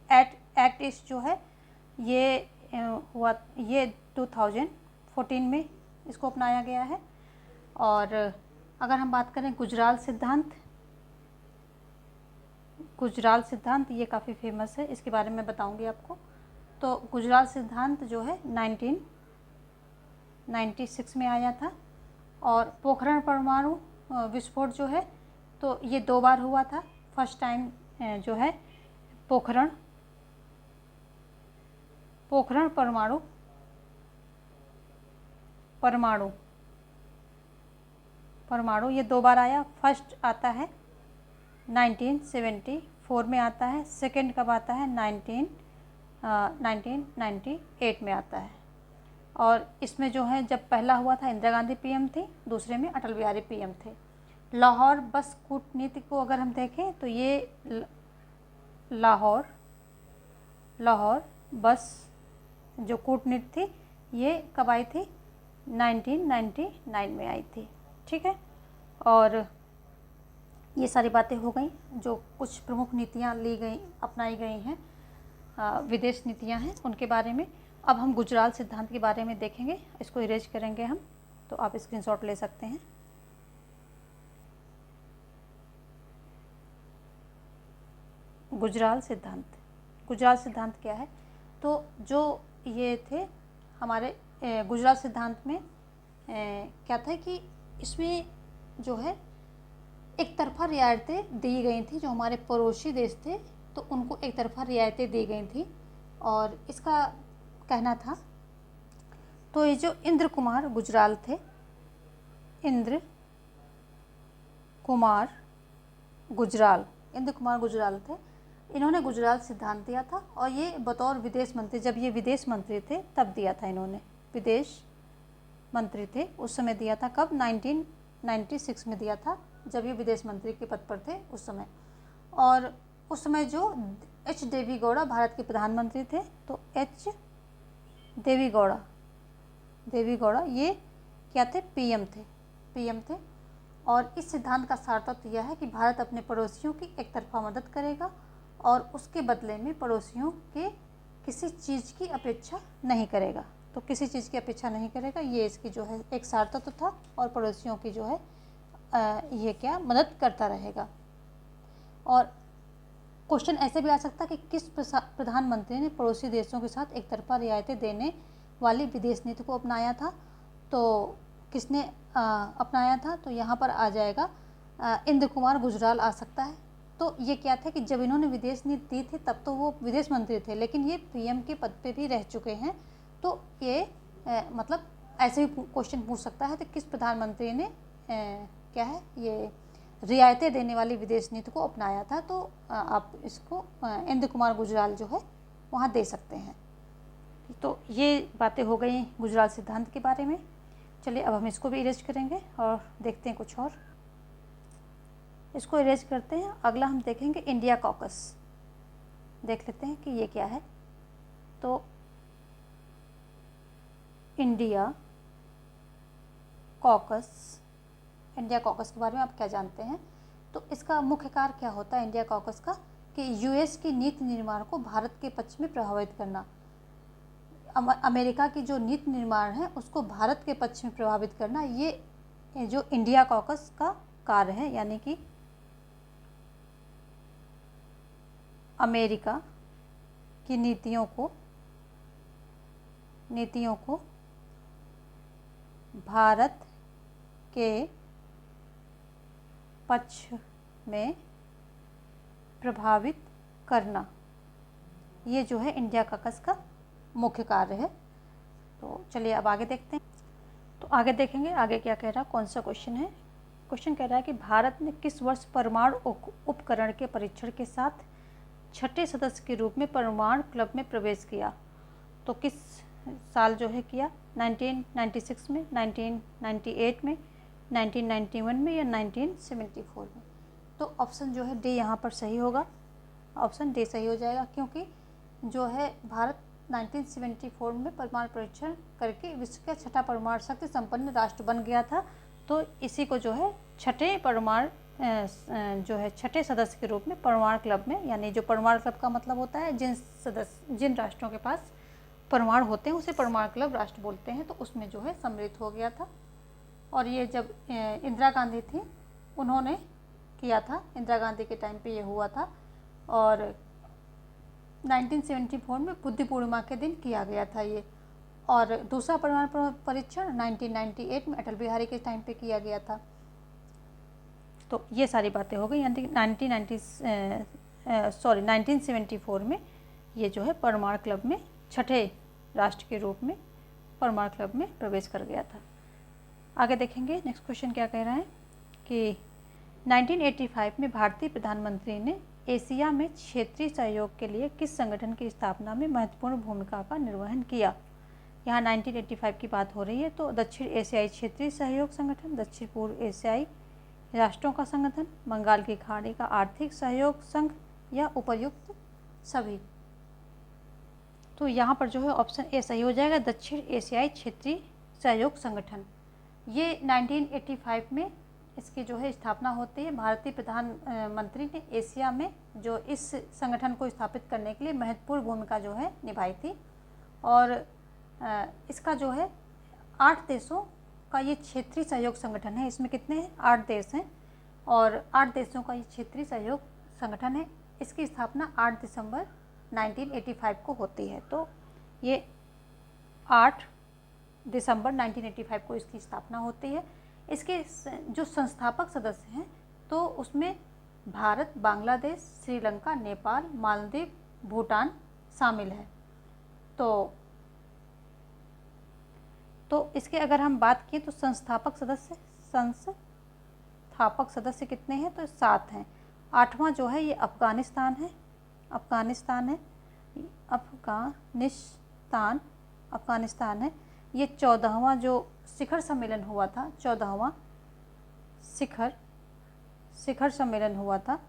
एक्ट ईस्ट जो है ये हुआ, ये 2014 में इसको अपनाया गया है। और अगर हम बात करें गुजराल सिद्धांत, गुजराल सिद्धांत ये काफ़ी फेमस है, इसके बारे में बताऊंगी आपको। तो गुजराल सिद्धांत जो है 1996 में आया था। और पोखरण परमाणु विस्फोट जो है तो ये 2 बार हुआ था। फर्स्ट टाइम जो है पोखरण परमाणु ये 2 बार आया। फर्स्ट आता है 1974 में आता है, सेकंड कब आता है 1998 में आता है। और इसमें जो है जब पहला हुआ था इंदिरा गांधी पीएम थी, दूसरे में अटल बिहारी पीएम थे। लाहौर बस कूटनीति को अगर हम देखें तो ये लाहौर बस जो कूटनीति थी ये कब आई थी, 1999 में आई थी। ठीक है, और ये सारी बातें हो गई जो कुछ प्रमुख नीतियाँ ली गई, अपनाई गई हैं, विदेश नीतियाँ हैं उनके बारे में। अब हम गुजराल सिद्धांत के बारे में देखेंगे, इसको इरेज करेंगे हम, तो आप स्क्रीनशॉट ले सकते हैं। गुजराल सिद्धांत क्या है, तो जो ये थे हमारे गुजराल सिद्धांत में क्या था कि इसमें जो है एक तरफा रियायतें दी गई थी। जो हमारे पड़ोसी देश थे तो उनको एक तरफा रियायतें दी गई थी। और इसका कहना था, तो ये जो इंद्र कुमार गुजराल थे, इंद्र कुमार गुजराल थे, इन्होंने गुजराल सिद्धांत दिया था। और ये बतौर विदेश मंत्री, जब ये विदेश मंत्री थे तब दिया था इन्होंने, विदेश मंत्री थे उस समय दिया था। कब, 1996 में दिया था, जब ये विदेश मंत्री के पद पर थे उस समय। और उस समय जो एच देवी गौड़ा भारत के प्रधानमंत्री थे, तो एच देवी गौड़ा ये क्या थे, पीएम थे। और इस सिद्धांत का सार तत्व यह है कि भारत अपने पड़ोसियों की एक तरफा मदद करेगा और उसके बदले में पड़ोसियों के किसी चीज़ की अपेक्षा नहीं करेगा। तो किसी चीज़ की अपेक्षा नहीं करेगा, ये इसकी जो है एक सार तत्व था। और पड़ोसियों की जो है ये क्या, मदद करता रहेगा। और क्वेश्चन ऐसे भी आ सकता है कि किस प्रधानमंत्री ने पड़ोसी देशों के साथ एक तरफा रियायतें देने वाली विदेश नीति को अपनाया था, तो किसने अपनाया था, तो यहाँ पर आ जाएगा इंद्र कुमार गुजराल आ सकता है। तो ये क्या था कि जब इन्होंने विदेश नीति दी थी तब तो वो विदेश मंत्री थे, लेकिन ये पीएम के पद पे भी रह चुके हैं। तो ये मतलब ऐसे भी क्वेश्चन पूछ सकता है कि किस प्रधानमंत्री ने क्या है ये रियायतें देने वाली विदेश नीति को अपनाया था। तो आप इसको इंद्र कुमार गुजराल जो है वहाँ दे सकते हैं। तो ये बातें हो गई गुजराल सिद्धांत के बारे में। चलिए अब हम इसको भी इरेज करेंगे और देखते हैं कुछ और। इसको इरेज करते हैं। अगला हम देखेंगे इंडिया कॉकस। देख लेते हैं कि ये क्या है। तो इंडिया कॉकस के बारे में आप क्या जानते हैं? तो इसका मुख्य कार्य क्या होता है इंडिया कॉकस का, कि यूएस की नीति निर्माण को भारत के पक्ष में प्रभावित करना। अमेरिका की जो नीति निर्माण है उसको भारत के पक्ष में प्रभावित करना, ये जो इंडिया कॉकस का कार्य है। यानी कि अमेरिका की नीतियों को भारत के पक्ष में प्रभावित करना, ये जो है इंडिया कॉकस का मुख्य कार्य है। तो चलिए अब आगे देखते हैं। तो आगे देखेंगे आगे क्या कह रहा है, कौन सा क्वेश्चन है। क्वेश्चन कह रहा है कि भारत ने किस वर्ष परमाणु उपकरण के परीक्षण के साथ छठे सदस्य के रूप में परमाणु क्लब में प्रवेश किया। तो किस साल जो है किया, 1996 में, 1998 में, 1991 में या 1974 में। तो ऑप्शन जो है डी यहाँ पर सही होगा। ऑप्शन डी सही हो जाएगा, क्योंकि जो है भारत 1974 में परमाणु परीक्षण करके विश्व का छठा परमाणु शक्ति संपन्न राष्ट्र बन गया था। तो इसी को जो है छठे सदस्य के रूप में परमाणु क्लब में, यानी जो परमाणु क्लब का मतलब होता है जिन राष्ट्रों के पास परमाणु होते हैं उसे परमाणु क्लब राष्ट्र बोलते हैं, तो उसमें जो है सम्मिलित हो गया था। और ये जब इंदिरा गांधी थी उन्होंने किया था, इंदिरा गांधी के टाइम पे ये हुआ था। और 1974 में बुद्ध पूर्णिमा के दिन किया गया था ये। और दूसरा परमाणु परीक्षण 1998 में अटल बिहारी के टाइम पे किया गया था। तो ये सारी बातें हो गई। यानी 1974 में ये जो है परमाणु क्लब में छठे राष्ट्र के रूप में परमाणु क्लब में प्रवेश कर गया था। आगे देखेंगे नेक्स्ट क्वेश्चन क्या कह रहा है कि 1985 में भारतीय प्रधानमंत्री ने एशिया में क्षेत्रीय सहयोग के लिए किस संगठन की स्थापना में महत्वपूर्ण भूमिका का निर्वहन किया। यहाँ 1985 की बात हो रही है, तो दक्षिण एशियाई क्षेत्रीय सहयोग संगठन, दक्षिण पूर्व एशियाई राष्ट्रों का संगठन, बंगाल की खाड़ी का आर्थिक सहयोग संघ या उपर्युक्त सभी। तो यहाँ पर जो है ऑप्शन ए सही हो जाएगा, दक्षिण एशियाई क्षेत्रीय सहयोग संगठन। ये 1985 में इसकी जो है स्थापना होती है। भारतीय प्रधानमंत्री ने एशिया में जो इस संगठन को स्थापित करने के लिए महत्वपूर्ण भूमिका जो है निभाई थी। और इसका जो है 8 देशों का ये क्षेत्रीय सहयोग संगठन है। इसमें कितने हैं? 8 देश हैं और 8 देशों का ये क्षेत्रीय सहयोग संगठन है। इसकी स्थापना 8 दिसंबर 1985 को होती है। तो ये 8 दिसंबर 1985 को इसकी स्थापना होती है। इसके जो संस्थापक सदस्य हैं तो उसमें भारत, बांग्लादेश, श्रीलंका, नेपाल, मालदीव, भूटान शामिल है। तो इसके अगर हम बात किए तो संस्थापक सदस्य कितने हैं? तो 7 हैं। 8वां जो है ये अफगानिस्तान है। अफगानिस्तान है। ये 14वां जो शिखर सम्मेलन हुआ था, 14वां शिखर सम्मेलन हुआ था,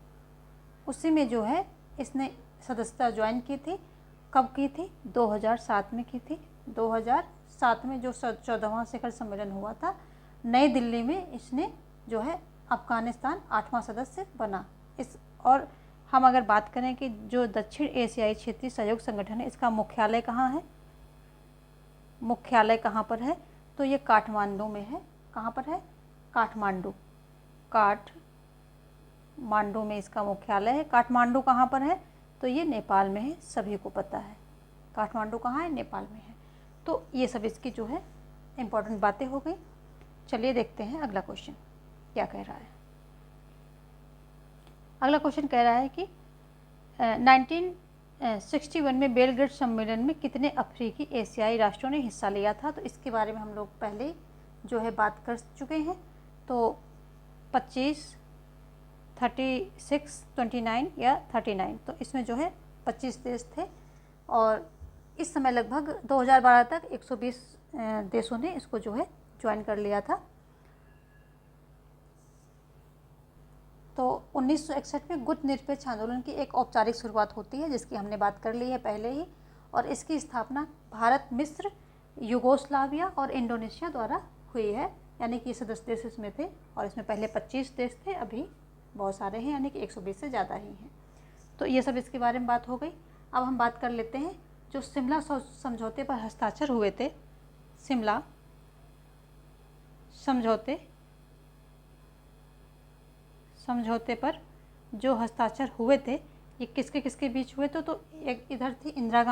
उसी में जो है इसने सदस्यता ज्वाइन की थी। कब की थी? 2007 में की थी। 2007 में जो 14वां शिखर सम्मेलन हुआ था नई दिल्ली में, इसने जो है अफगानिस्तान 8वां सदस्य बना। और हम अगर बात करें कि जो दक्षिण एशियाई क्षेत्रीय सहयोग संगठन है इसका मुख्यालय कहाँ है? मुख्यालय कहाँ पर है? तो ये काठमांडू में है। कहाँ पर है? काठमांडू में इसका मुख्यालय है। काठमांडू कहाँ पर है? तो ये नेपाल में है, सभी को पता है। काठमांडू कहाँ है? नेपाल में है। तो ये सब इसकी जो है इम्पोर्टेंट बातें हो गई। चलिए देखते हैं अगला क्वेश्चन क्या कह रहा है। अगला क्वेश्चन कह रहा है कि 1961 में बेलग्रेड सम्मेलन में कितने अफ्रीकी एशियाई राष्ट्रों ने हिस्सा लिया था? तो इसके बारे में हम लोग पहले जो है बात कर चुके हैं। तो 25, 36, 29 या 39। तो इसमें जो है 25 देश थे और इस समय लगभग 2012 तक 120 देशों ने इसको जो है ज्वाइन कर लिया था। तो 1961 में गुट निरपेक्ष आंदोलन की एक औपचारिक शुरुआत होती है, जिसकी हमने बात कर ली है पहले ही। और इसकी स्थापना भारत, मिस्र, यूगोस्लाविया और इंडोनेशिया द्वारा हुई है। यानी कि सदस्य देश इसमें थे और इसमें पहले 25 देश थे, अभी बहुत सारे हैं, यानी कि 120 से ज़्यादा ही हैं। तो ये सब इसके बारे में बात हो गई। अब हम बात कर लेते हैं जो शिमला समझौते पर हस्ताक्षर हुए थे। शिमला समझौते पर जो हस्ताक्षर हुए थे ये किसके किसके बीच हुए थे? तो एक इधर थी इंदिरा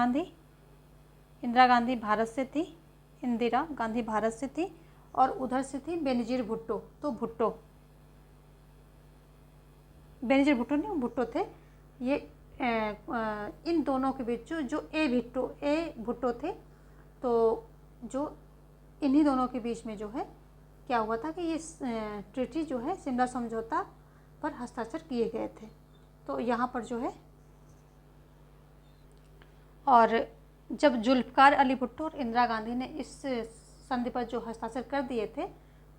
गांधी भारत से थी, इंदिरा गांधी भारत से थी और उधर से थी बेनजीर भुट्टो। तो बेनजीर भुट्टो नहीं, भुट्टो थे ये। इन दोनों के बीच जो ए भुट्टो थे, तो जो इन्हीं दोनों के बीच में जो है क्या हुआ था कि ये ट्रीटी जो है शिमला समझौता पर हस्ताक्षर किए गए थे। तो यहाँ पर जो है, और जब जुल्फ़िकार अली भुट्टो और इंदिरा गांधी ने इस संधि पर जो हस्ताक्षर कर दिए थे,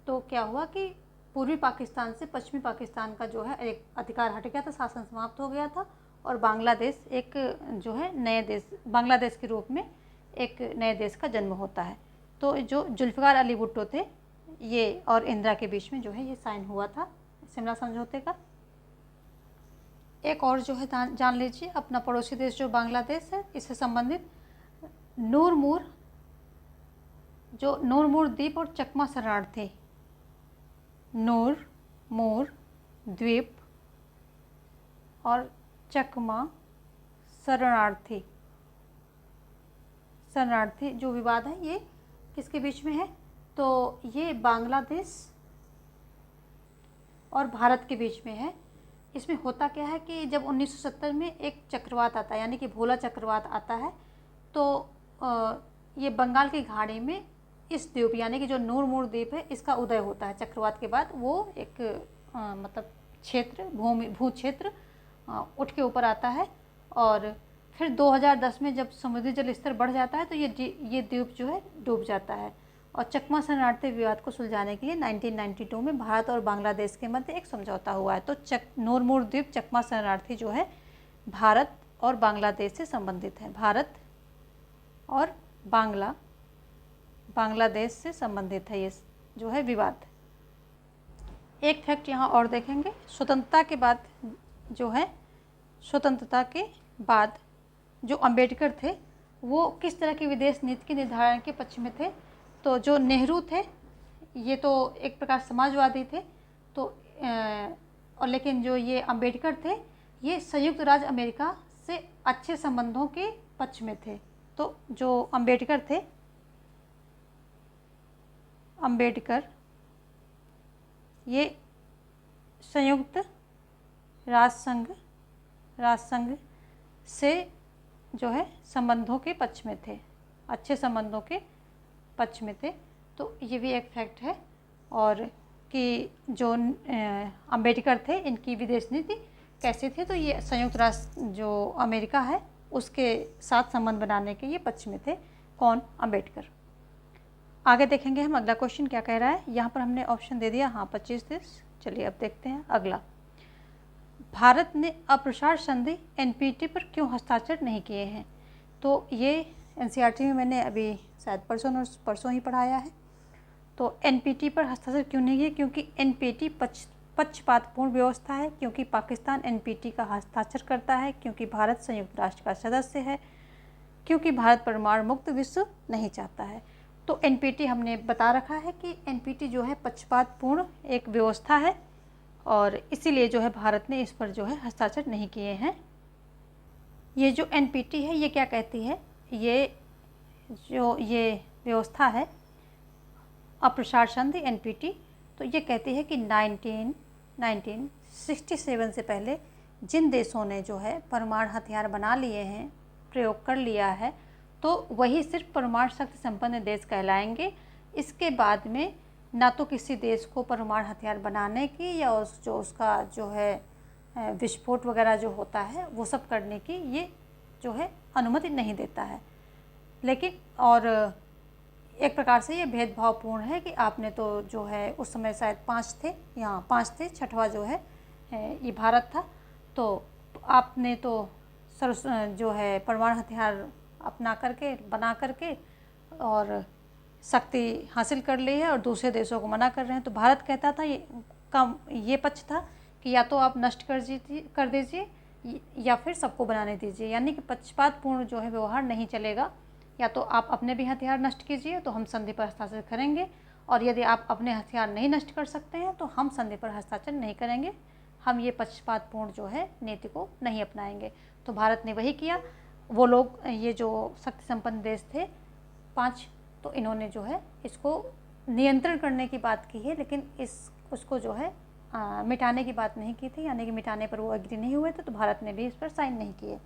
तो क्या हुआ कि पूर्वी पाकिस्तान से पश्चिमी पाकिस्तान का जो है एक अधिकार हट गया था, शासन समाप्त हो गया था और बांग्लादेश एक जो है नए देश, बांग्लादेश के रूप में एक नए देश का जन्म होता है। तो जो जुल्फ़िकार अली भुट्टो थे ये और इंदिरा के बीच में जो है ये साइन हुआ था शिमला समझौते का। एक और जो है जान लीजिए, अपना पड़ोसी देश जो बांग्लादेश है, इससे संबंधित नूरमूर, जो नूरमूर द्वीप और चकमा शरणार्थी, नूरमूर द्वीप और चकमा शरणार्थी जो विवाद है ये किसके बीच में है? तो ये बांग्लादेश और भारत के बीच में है। इसमें होता क्या है कि जब 1970 में एक चक्रवात आता है, यानी कि भोला चक्रवात आता है, तो ये बंगाल की खाड़ी में इस द्वीप यानी कि जो नूरमूर द्वीप है इसका उदय होता है। चक्रवात के बाद वो एक मतलब क्षेत्र, भू क्षेत्र उठ के ऊपर आता है और फिर 2010 में जब समुद्री जल स्तर बढ़ जाता है तो ये द्वीप जो है डूब जाता है। और चकमा शरणार्थी विवाद को सुलझाने के लिए 1992 में भारत और बांग्लादेश के मध्य एक समझौता हुआ है। तो नूरमूर द्वीप चकमा शरणार्थी जो है भारत और बांग्लादेश से संबंधित है। भारत और बांग्लादेश से संबंधित है ये जो है विवाद। एक फैक्ट यहाँ और देखेंगे, स्वतंत्रता के बाद जो अम्बेडकर थे वो किस तरह की विदेश नीति के निर्धारण के पक्ष में थे? तो जो नेहरू थे ये तो एक प्रकार समाजवादी थे, तो और लेकिन जो ये अम्बेडकर थे ये संयुक्त राज्य अमेरिका से अच्छे संबंधों के पक्ष में थे। तो जो अम्बेडकर थे, ये संयुक्त राष्ट्र संघ से जो है संबंधों के पक्ष में थे, अच्छे संबंधों के पक्ष में थे। तो ये भी एक फैक्ट है। और कि जो अम्बेडकर थे इनकी विदेश नीति कैसे थी? तो ये संयुक्त राष्ट्र जो अमेरिका है उसके साथ संबंध बनाने के ये पक्ष में थे। कौन? अम्बेडकर। आगे देखेंगे हम अगला क्वेश्चन क्या कह रहा है। यहाँ पर हमने ऑप्शन दे दिया, हाँ 25 देश। चलिए अब देखते हैं अगला। भारत ने अप्रसार संधि एनपीटी पर क्यों हस्ताक्षर नहीं किए हैं? तो ये एनसीईआरटी में मैंने अभी शायद परसों ही पढ़ाया है। तो एनपीटी पर हस्ताक्षर क्यों नहीं किए? क्योंकि एनपीटी पक्षपातपूर्ण व्यवस्था है, क्योंकि पाकिस्तान एनपीटी का हस्ताक्षर करता है, क्योंकि भारत संयुक्त राष्ट्र का सदस्य है, क्योंकि भारत परमाणु मुक्त विश्व नहीं चाहता है। तो एनपीटी हमने बता रखा है कि एनपीटी जो है पक्षपातपूर्ण एक व्यवस्था है और इसीलिए जो है भारत ने इस पर जो है हस्ताक्षर नहीं किए हैं। ये जो एनपीटी है ये क्या कहती है? ये व्यवस्था है अप्रसार संधि एनपीटी, तो ये कहती है कि 1967 से पहले जिन देशों ने जो है परमाणु हथियार बना लिए हैं, प्रयोग कर लिया है, तो वही सिर्फ परमाणु शक्ति संपन्न देश कहलाएंगे। इसके बाद में ना तो किसी देश को परमाणु हथियार बनाने की या उसका जो है विस्फोट वगैरह जो होता है वो सब करने की ये जो है अनुमति नहीं देता है। लेकिन और एक प्रकार से ये भेदभावपूर्ण है कि आपने तो जो है उस समय शायद 5 थे, यहाँ 5 थे, छठवां जो है ये भारत था, तो आपने तो जो है परमाणु हथियार अपना करके बना करके और शक्ति हासिल कर ली है और दूसरे देशों को मना कर रहे हैं। तो भारत कहता था ये पक्ष था कि या तो आप नष्ट कर दीजिए या फिर सबको बनाने दीजिए, यानी कि पक्षपातपूर्ण जो है व्यवहार नहीं चलेगा। या तो आप अपने भी हथियार नष्ट कीजिए तो हम संधि पर हस्ताक्षर करेंगे, और यदि आप अपने हथियार नहीं नष्ट कर सकते हैं तो हम संधि पर हस्ताक्षर नहीं करेंगे, हम ये पक्षपातपूर्ण जो है नीति को नहीं अपनाएंगे। तो भारत ने वही किया। वो लोग ये जो शक्ति संपन्न देश थे 5, तो इन्होंने जो है इसको नियंत्रण करने की बात की है, लेकिन उसको जो है मिटाने की बात नहीं की थी, यानी कि मिटाने पर वो एग्री नहीं हुए थे। तो भारत ने भी इस पर साइन नहीं किए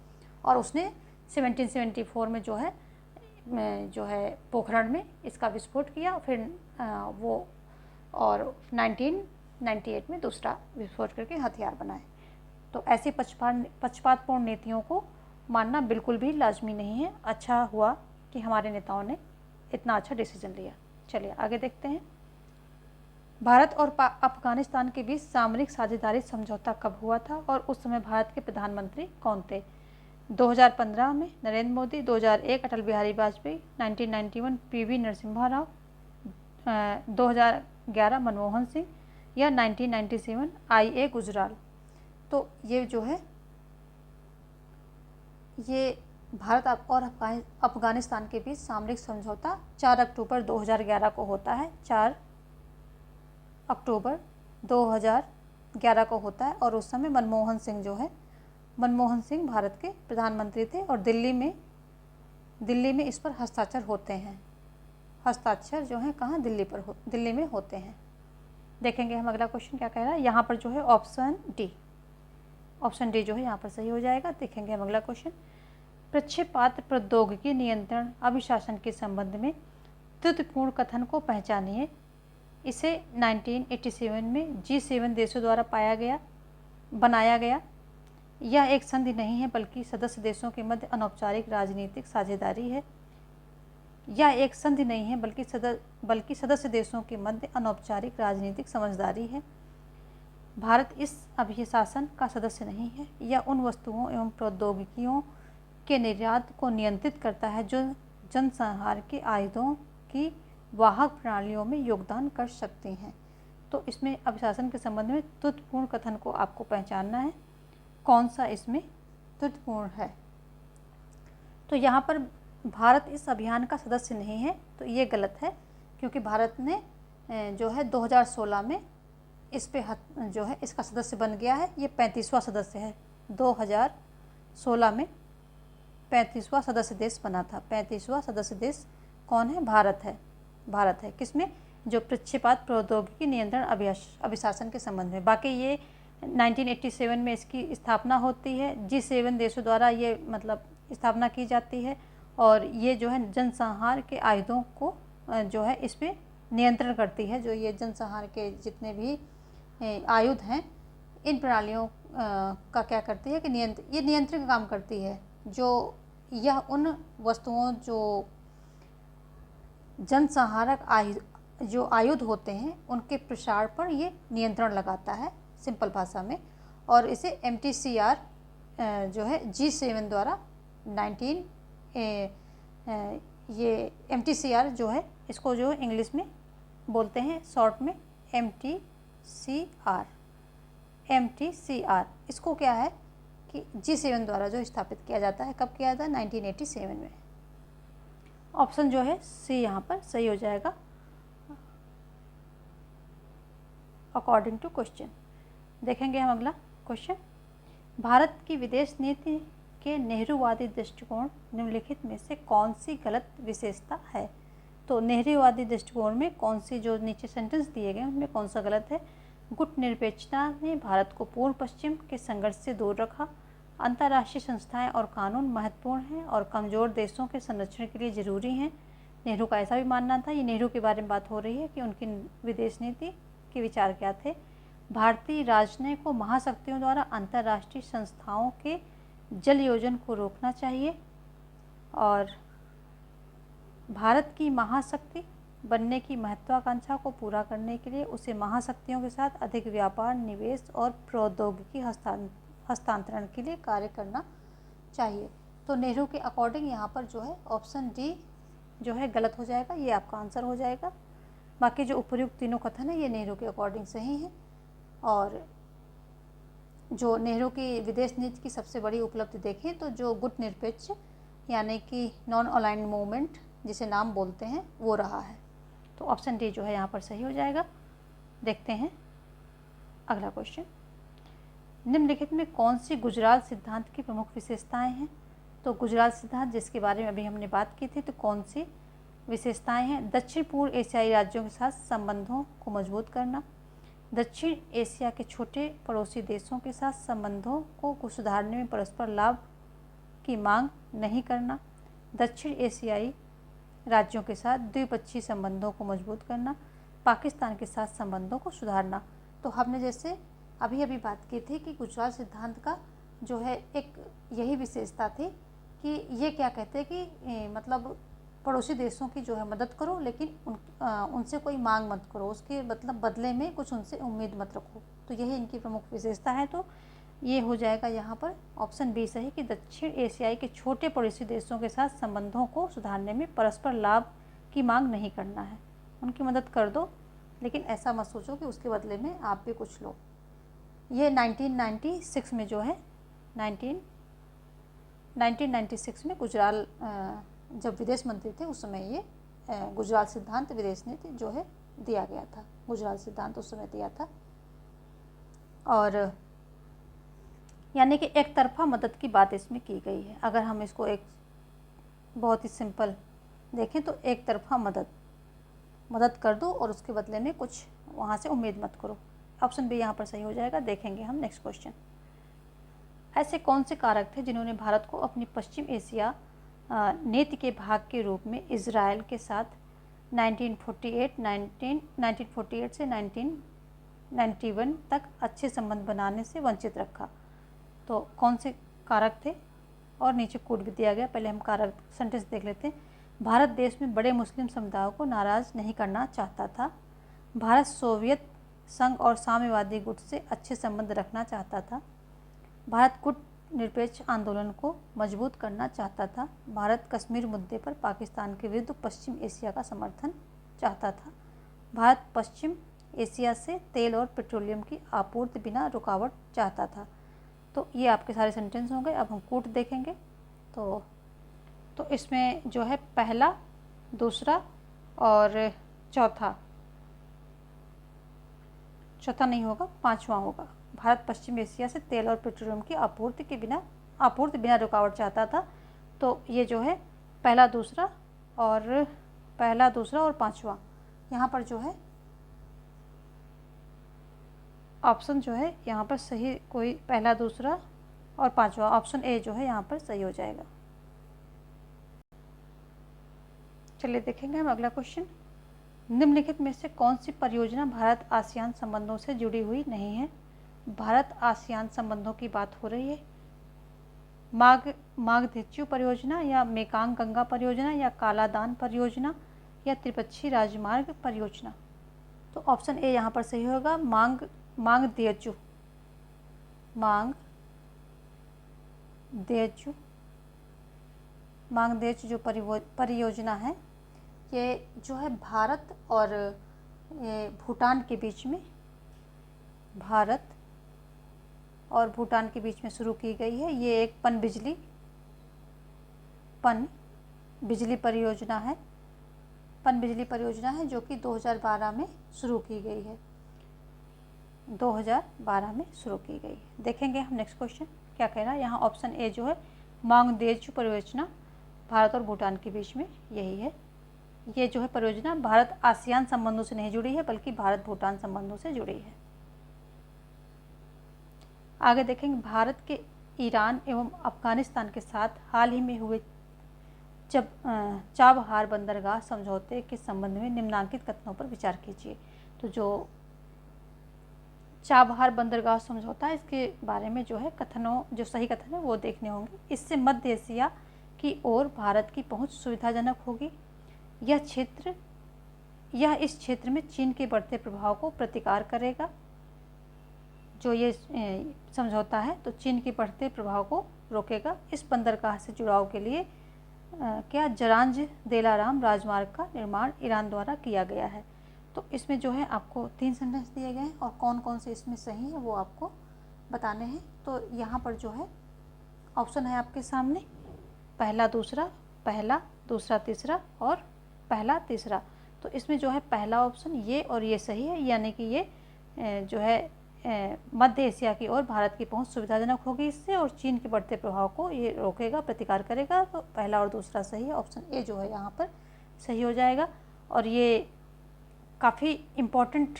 और उसने 1774 में जो है पोखरण में इसका विस्फोट किया, फिर वो और 1998 में दूसरा विस्फोट करके हथियार बनाए। तो ऐसी पक्षपातपूर्ण नीतियों को मानना बिल्कुल भी लाजमी नहीं है। अच्छा हुआ कि हमारे नेताओं ने इतना अच्छा डिसीजन लिया। चलिए आगे देखते हैं। भारत और अफगानिस्तान के बीच सामरिक साझेदारी समझौता कब हुआ था और उस समय भारत के प्रधानमंत्री कौन थे? 2015 में नरेंद्र मोदी, 2001 अटल बिहारी वाजपेयी, 1991 पीवी नरसिम्हा राव, 2011 मनमोहन सिंह या 1997 IA गुजराल। तो ये जो है ये भारत और अफगानिस्तान के बीच सामरिक समझौता 4 अक्टूबर 2011 को होता है। 4 अक्टूबर 2011 को होता है और उस समय मनमोहन सिंह भारत के प्रधानमंत्री थे और दिल्ली में इस पर हस्ताक्षर होते हैं। हस्ताक्षर जो है कहाँ, दिल्ली में होते हैं। देखेंगे हम अगला क्वेश्चन क्या कह रहा है। यहाँ पर जो है ऑप्शन डी जो है यहाँ पर सही हो जाएगा। देखेंगे हम अगला क्वेश्चन। प्रक्षेपात प्रौद्योगिकी नियंत्रण अभिशासन के संबंध में त्रुटिपूर्ण कथन को पहचानिए। इसे 1987 में G7 देशों द्वारा बनाया गया। यह एक संधि नहीं है बल्कि सदस्य देशों के मध्य अनौपचारिक राजनीतिक साझेदारी है। यह एक संधि नहीं है बल्कि सदस्य देशों के मध्य अनौपचारिक राजनीतिक समझदारी है। भारत इस अभिशासन का सदस्य नहीं है। यह उन वस्तुओं एवं प्रौद्योगिकियों के निर्यात को नियंत्रित करता है जो जनसंहार के आयुधों की वाहक प्रणालियों में योगदान कर सकती हैं। तो इसमें अभिशासन के संबंध में त्रुटिपूर्ण कथन को आपको पहचानना है, कौन सा इसमें त्रुटिपूर्ण है। तो यहाँ पर भारत इस अभियान का सदस्य नहीं है, तो ये गलत है, क्योंकि भारत ने जो है 2016 में इस पे जो है इसका सदस्य बन गया है। ये 35वां सदस्य है। 2016 में 35वां सदस्य देश बना था। 35वां सदस्य देश कौन है? भारत है। किसमें? जो प्रक्षेपात प्रौद्योगिकी नियंत्रण अभिशासन के संबंध में। बाकी ये 1987 में इसकी स्थापना होती है। G7 देशों द्वारा ये मतलब स्थापना की जाती है और ये जो है जनसंहार के आयुधों को जो है इस पर नियंत्रण करती है। जो ये जनसंहार के जितने भी आयुध हैं, इन प्रणालियों का क्या करती है कि ये नियंत्रण का काम करती है। जो यह उन वस्तुओं जो जनसंहारक आयुध होते हैं उनके प्रसार पर ये नियंत्रण लगाता है, सिंपल भाषा में। और इसे MTCR जो है G7 द्वारा ये MTCR जो है इसको जो इंग्लिश में बोलते हैं शॉर्ट में MTCR। इसको क्या है कि G7 द्वारा जो स्थापित किया जाता है। कब किया था? 1987 में। ऑप्शन जो है सी यहाँ पर सही हो जाएगा अकॉर्डिंग टू क्वेश्चन। देखेंगे हम अगला क्वेश्चन। भारत की विदेश नीति के नेहरूवादी दृष्टिकोण निम्नलिखित में से कौन सी गलत विशेषता है? तो नेहरूवादी दृष्टिकोण में कौन सी, जो नीचे सेंटेंस दिए गए उनमें कौन सा गलत है? गुटनिरपेक्षता ने भारत को पूर्व पश्चिम के संघर्ष से दूर रखा। अंतर्राष्ट्रीय संस्थाएं और कानून महत्वपूर्ण हैं और कमज़ोर देशों के संरक्षण के लिए ज़रूरी हैं। नेहरू का ऐसा भी मानना था। ये नेहरू के बारे में बात हो रही है कि उनकी विदेश नीति के विचार क्या थे। भारतीय राजनय को महाशक्तियों द्वारा अंतर्राष्ट्रीय संस्थाओं के जल योजन को रोकना चाहिए और भारत की महाशक्ति बनने की महत्वाकांक्षा को पूरा करने के लिए उसे महाशक्तियों के साथ अधिक व्यापार, निवेश और प्रौद्योगिकी हस्तांतरण के लिए कार्य करना चाहिए। तो नेहरू के अकॉर्डिंग यहाँ पर जो है ऑप्शन डी जो है गलत हो जाएगा, ये आपका आंसर हो जाएगा। बाकी जो उपयुक्त तीनों कथन है ये नेहरू के अकॉर्डिंग सही है। और जो नेहरू की विदेश नीति की सबसे बड़ी उपलब्धि देखें तो जो गुटनिरपेक्ष यानी कि नॉन अलाइंड मूवमेंट जिसे नाम बोलते हैं वो रहा है। तो ऑप्शन डी जो है यहाँ पर सही हो जाएगा। देखते हैं अगला क्वेश्चन। निम्नलिखित में कौन सी गुजराल सिद्धांत की प्रमुख विशेषताएं हैं? तो गुजराल सिद्धांत जिसके बारे में अभी हमने बात की थी, तो कौन सी विशेषताएं हैं? दक्षिण पूर्व एशियाई राज्यों के साथ संबंधों को मजबूत करना, दक्षिण एशिया के छोटे पड़ोसी देशों के साथ संबंधों को सुधारने में परस्पर लाभ की मांग नहीं करना, दक्षिण एशियाई राज्यों के साथ द्विपक्षीय संबंधों को मजबूत करना, पाकिस्तान के साथ संबंधों को सुधारना। तो हमने जैसे अभी बात की थी कि गुजराल सिद्धांत का जो है एक यही विशेषता थी कि ये क्या कहते हैं कि मतलब पड़ोसी देशों की जो है मदद करो, लेकिन उनसे कोई मांग मत करो, उसके मतलब बदले में कुछ उनसे उम्मीद मत रखो। तो यही इनकी प्रमुख विशेषता है। तो ये हो जाएगा यहाँ पर ऑप्शन बी सही कि दक्षिण एशियाई के छोटे पड़ोसी देशों के साथ संबंधों को सुधारने में परस्पर लाभ की मांग नहीं करना है। उनकी मदद कर दो, लेकिन ऐसा मत सोचो कि उसके बदले में आप भी कुछ लो। ये 1996 में जो है 1996 में गुजराल जब विदेश मंत्री थे उस समय ये गुजराल सिद्धांत विदेश नीति जो है दिया गया था। गुजराल सिद्धांत उस समय दिया था। और यानी कि एक तरफा मदद की बात इसमें की गई है। अगर हम इसको एक बहुत ही सिंपल देखें तो एक तरफा मदद कर दो और उसके बदले में कुछ वहाँ से उम्मीद मत करो। ऑप्शन बी यहाँ पर सही हो जाएगा। देखेंगे हम नेक्स्ट क्वेश्चन। ऐसे कौन से कारक थे जिन्होंने भारत को अपनी पश्चिम एशिया नीति के भाग के रूप में इजराइल के साथ 1948 से 1991 तक अच्छे संबंध बनाने से वंचित रखा? तो कौन से कारक थे और नीचे कोड भी दिया गया। पहले हम कारक सेंटेंस देख लेते हैं। भारत देश में बड़े मुस्लिम समुदायों को नाराज़ नहीं करना चाहता था। भारत सोवियत संघ और साम्यवादी गुट से अच्छे संबंध रखना चाहता था। भारत गुट निरपेक्ष आंदोलन को मजबूत करना चाहता था। भारत कश्मीर मुद्दे पर पाकिस्तान के विरुद्ध पश्चिम एशिया का समर्थन चाहता था। भारत पश्चिम एशिया से तेल और पेट्रोलियम की आपूर्ति बिना रुकावट चाहता था। तो ये आपके सारे सेंटेंस होंगे। अब हम कोट देखेंगे तो इसमें जो है पहला, दूसरा और चौथा नहीं होगा, पांचवा होगा। भारत पश्चिम एशिया से तेल और पेट्रोलियम की आपूर्ति बिना रुकावट चाहता था। तो ये जो है पहला, दूसरा और पांचवा, यहाँ पर जो है ऑप्शन जो है यहाँ पर सही कोई पहला, दूसरा और पांचवा, ऑप्शन ए जो है यहाँ पर सही हो जाएगा। चलिए देखेंगे हम अगला क्वेश्चन। निम्नलिखित में से कौन सी परियोजना भारत आसियान संबंधों से जुड़ी हुई नहीं है? भारत आसियान संबंधों की बात हो रही है। मागदेचु परियोजना या मेकांग गंगा परियोजना या कालादान परियोजना या त्रिपक्षीय राजमार्ग परियोजना? तो ऑप्शन ए यहाँ पर सही होगा। मांगदेचु जो परियोजना है ये जो है भारत और भूटान के बीच में शुरू की गई है। ये एक पन बिजली परियोजना है जो कि 2012 में शुरू की गई है। 2012 में शुरू की गई है। देखेंगे हम नेक्स्ट क्वेश्चन क्या कह रहा है। यहाँ ऑप्शन ए जो है मांगदेचु परियोजना भारत और भूटान के बीच में यही है। ये जो है परियोजना भारत आसियान संबंधों से नहीं जुड़ी है बल्कि भारत भूटान संबंधों से जुड़ी है। आगे देखेंगे। भारत के ईरान एवं अफगानिस्तान के साथ हाल ही में हुए चाबहार बंदरगाह समझौते के संबंध में निम्नांकित कथनों पर विचार कीजिए। तो जो चाबहार बंदरगाह समझौता है इसके बारे में जो सही कथन है वो देखने होंगे। इससे मध्य एशिया की ओर भारत की पहुंच सुविधाजनक होगी। यह इस क्षेत्र में चीन के बढ़ते प्रभाव को प्रतिकार करेगा। जो ये समझौता है तो चीन के बढ़ते प्रभाव को रोकेगा। इस बंदरगाह से जुड़ाव के लिए जरांज देलाराम राजमार्ग का निर्माण ईरान द्वारा किया गया है। तो इसमें जो है आपको 3 सेंटेंस दिए गए हैं और कौन कौन से इसमें सही है वो आपको बताने हैं। तो यहाँ पर जो है ऑप्शन है आपके सामने पहला, दूसरा, तीसरा और पहला, तीसरा। तो इसमें जो है पहला ऑप्शन ये और ये सही है, यानी कि ये जो है मध्य एशिया की ओर भारत की पहुंच सुविधाजनक होगी इससे, और चीन के बढ़ते प्रभाव को ये रोकेगा, प्रतिकार करेगा। तो पहला और दूसरा सही है। ऑप्शन ए जो है यहाँ पर सही हो जाएगा। और ये काफ़ी इम्पोर्टेंट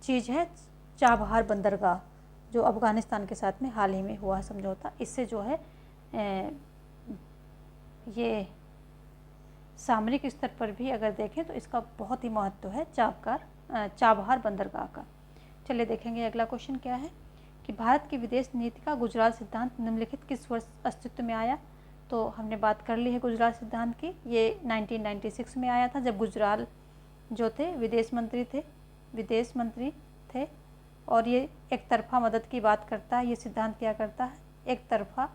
चीज़ है चाबहार बंदरगाह जो अफ़गानिस्तान के साथ में हाल ही में हुआ समझौता। इससे जो है ये सामरिक स्तर पर भी अगर देखें तो इसका बहुत ही महत्व है चाबहार बंदरगाह का। चलिए देखेंगे अगला क्वेश्चन क्या है कि भारत की विदेश नीति का गुजराल सिद्धांत निम्नलिखित किस वर्ष अस्तित्व में आया? तो हमने बात कर ली है गुजराल सिद्धांत की। ये 1996 में आया था जब गुजराल जो थे विदेश मंत्री थे और ये एक तरफा मदद की बात करता है। ये सिद्धांत क्या करता है? एक तरफा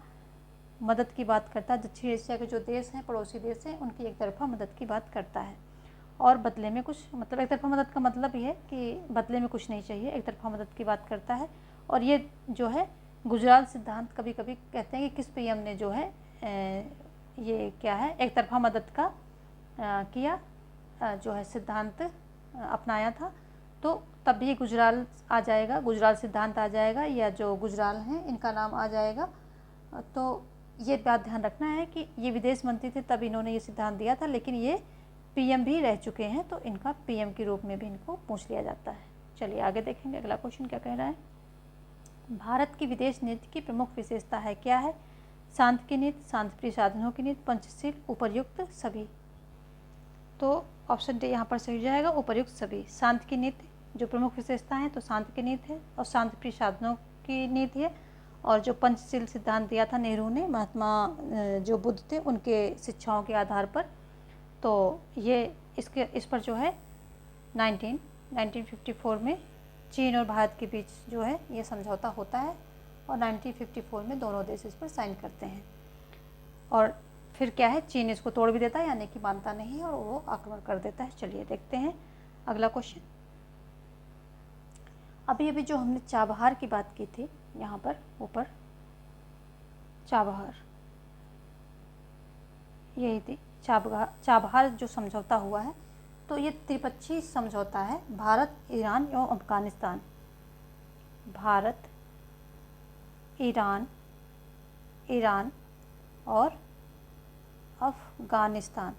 मदद की बात करता है। दक्षिण एशिया के जो देश हैं, पड़ोसी देश हैं, उनकी एक तरफा मदद की बात करता है और बदले में कुछ, मतलब एक तरफा मदद का मतलब ये है कि बदले में कुछ नहीं चाहिए, एक तरफा मदद की बात करता है। और ये जो है गुजराल सिद्धांत कभी कभी कहते हैं कि किस पीएम ने जो है ये क्या है एक तरफा मदद का किया जो है सिद्धांत अपनाया था, तो तब भी गुजराल आ जाएगा, गुजराल सिद्धांत आ जाएगा, या जो गुजराल हैं इनका नाम आ जाएगा। तो ये बात ध्यान रखना है कि ये विदेश मंत्री थे तब इन्होंने ये सिद्धांत दिया था, लेकिन ये पीएम भी रह चुके हैं, तो इनका पीएम के रूप में भी इनको पूछ लिया जाता है। चलिए आगे देखेंगे अगला क्वेश्चन क्या कह रहा है। भारत की विदेश नीति की प्रमुख विशेषता है, क्या है? शांति की नीति, शांतिप्रिय साधनों की नीति, पंचशील, उपर्युक्त सभी। तो ऑप्शन डी यहाँ पर सही हो जाएगा, उपर्युक्त सभी। शांति की नीति जो प्रमुख विशेषता है तो शांति की नीति है और शांतिप्रिय साधनों की नीति है, और जो पंचशील सिद्धांत दिया था नेहरू ने, महात्मा जो बुद्ध थे उनके शिक्षाओं के आधार पर, तो ये इस पर जो है 1954 में चीन और भारत के बीच जो है ये समझौता होता है, और 1954 में दोनों देश इस पर साइन करते हैं। और फिर क्या है, चीन इसको तोड़ भी देता है, यानी कि मानता नहीं है और वो आक्रमण कर देता है। चलिए देखते हैं अगला क्वेश्चन। अभी अभी जो हमने चाबहार की बात की थी, यहाँ पर ऊपर चाबहार यही थी, चाबहार जो समझौता हुआ है, तो ये त्रिपक्षीय समझौता है भारत, ईरान एवं अफगानिस्तान। भारत, ईरान और अफगानिस्तान।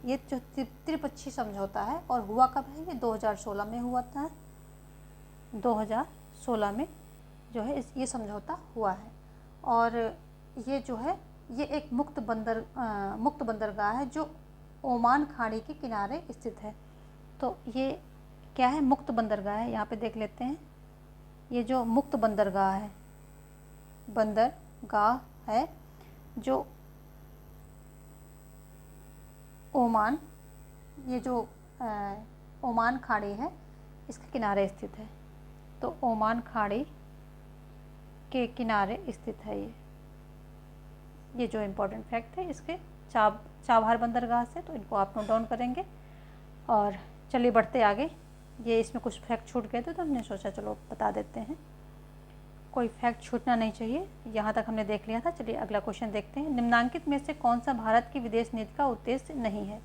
ये जो त्रिपक्षीय समझौता है, और हुआ कब है? ये 2016 में हुआ था। 2016 में जो है ये समझौता हुआ है, और ये जो है ये एक मुक्त बंदरगाह है जो ओमान खाड़ी के किनारे स्थित है। तो ये क्या है? मुक्त बंदरगाह है। यहाँ पे देख लेते हैं, ये जो मुक्त बंदरगाह है जो ओमान, ये जो ओमान खाड़ी है इसके किनारे स्थित है। तो ओमान खाड़ी के किनारे स्थित है ये जो इम्पोर्टेंट फैक्ट है इसके चाबहार बंदरगाह से, तो इनको आप नोट डाउन करेंगे। और चलिए बढ़ते आगे, ये इसमें कुछ फैक्ट छूट गए थे तो हमने सोचा चलो बता देते हैं, कोई फैक्ट छूटना नहीं चाहिए। यहाँ तक हमने देख लिया था। चलिए अगला क्वेश्चन देखते हैं। निम्नांकित में से कौन सा भारत की विदेश नीति का उद्देश्य नहीं है?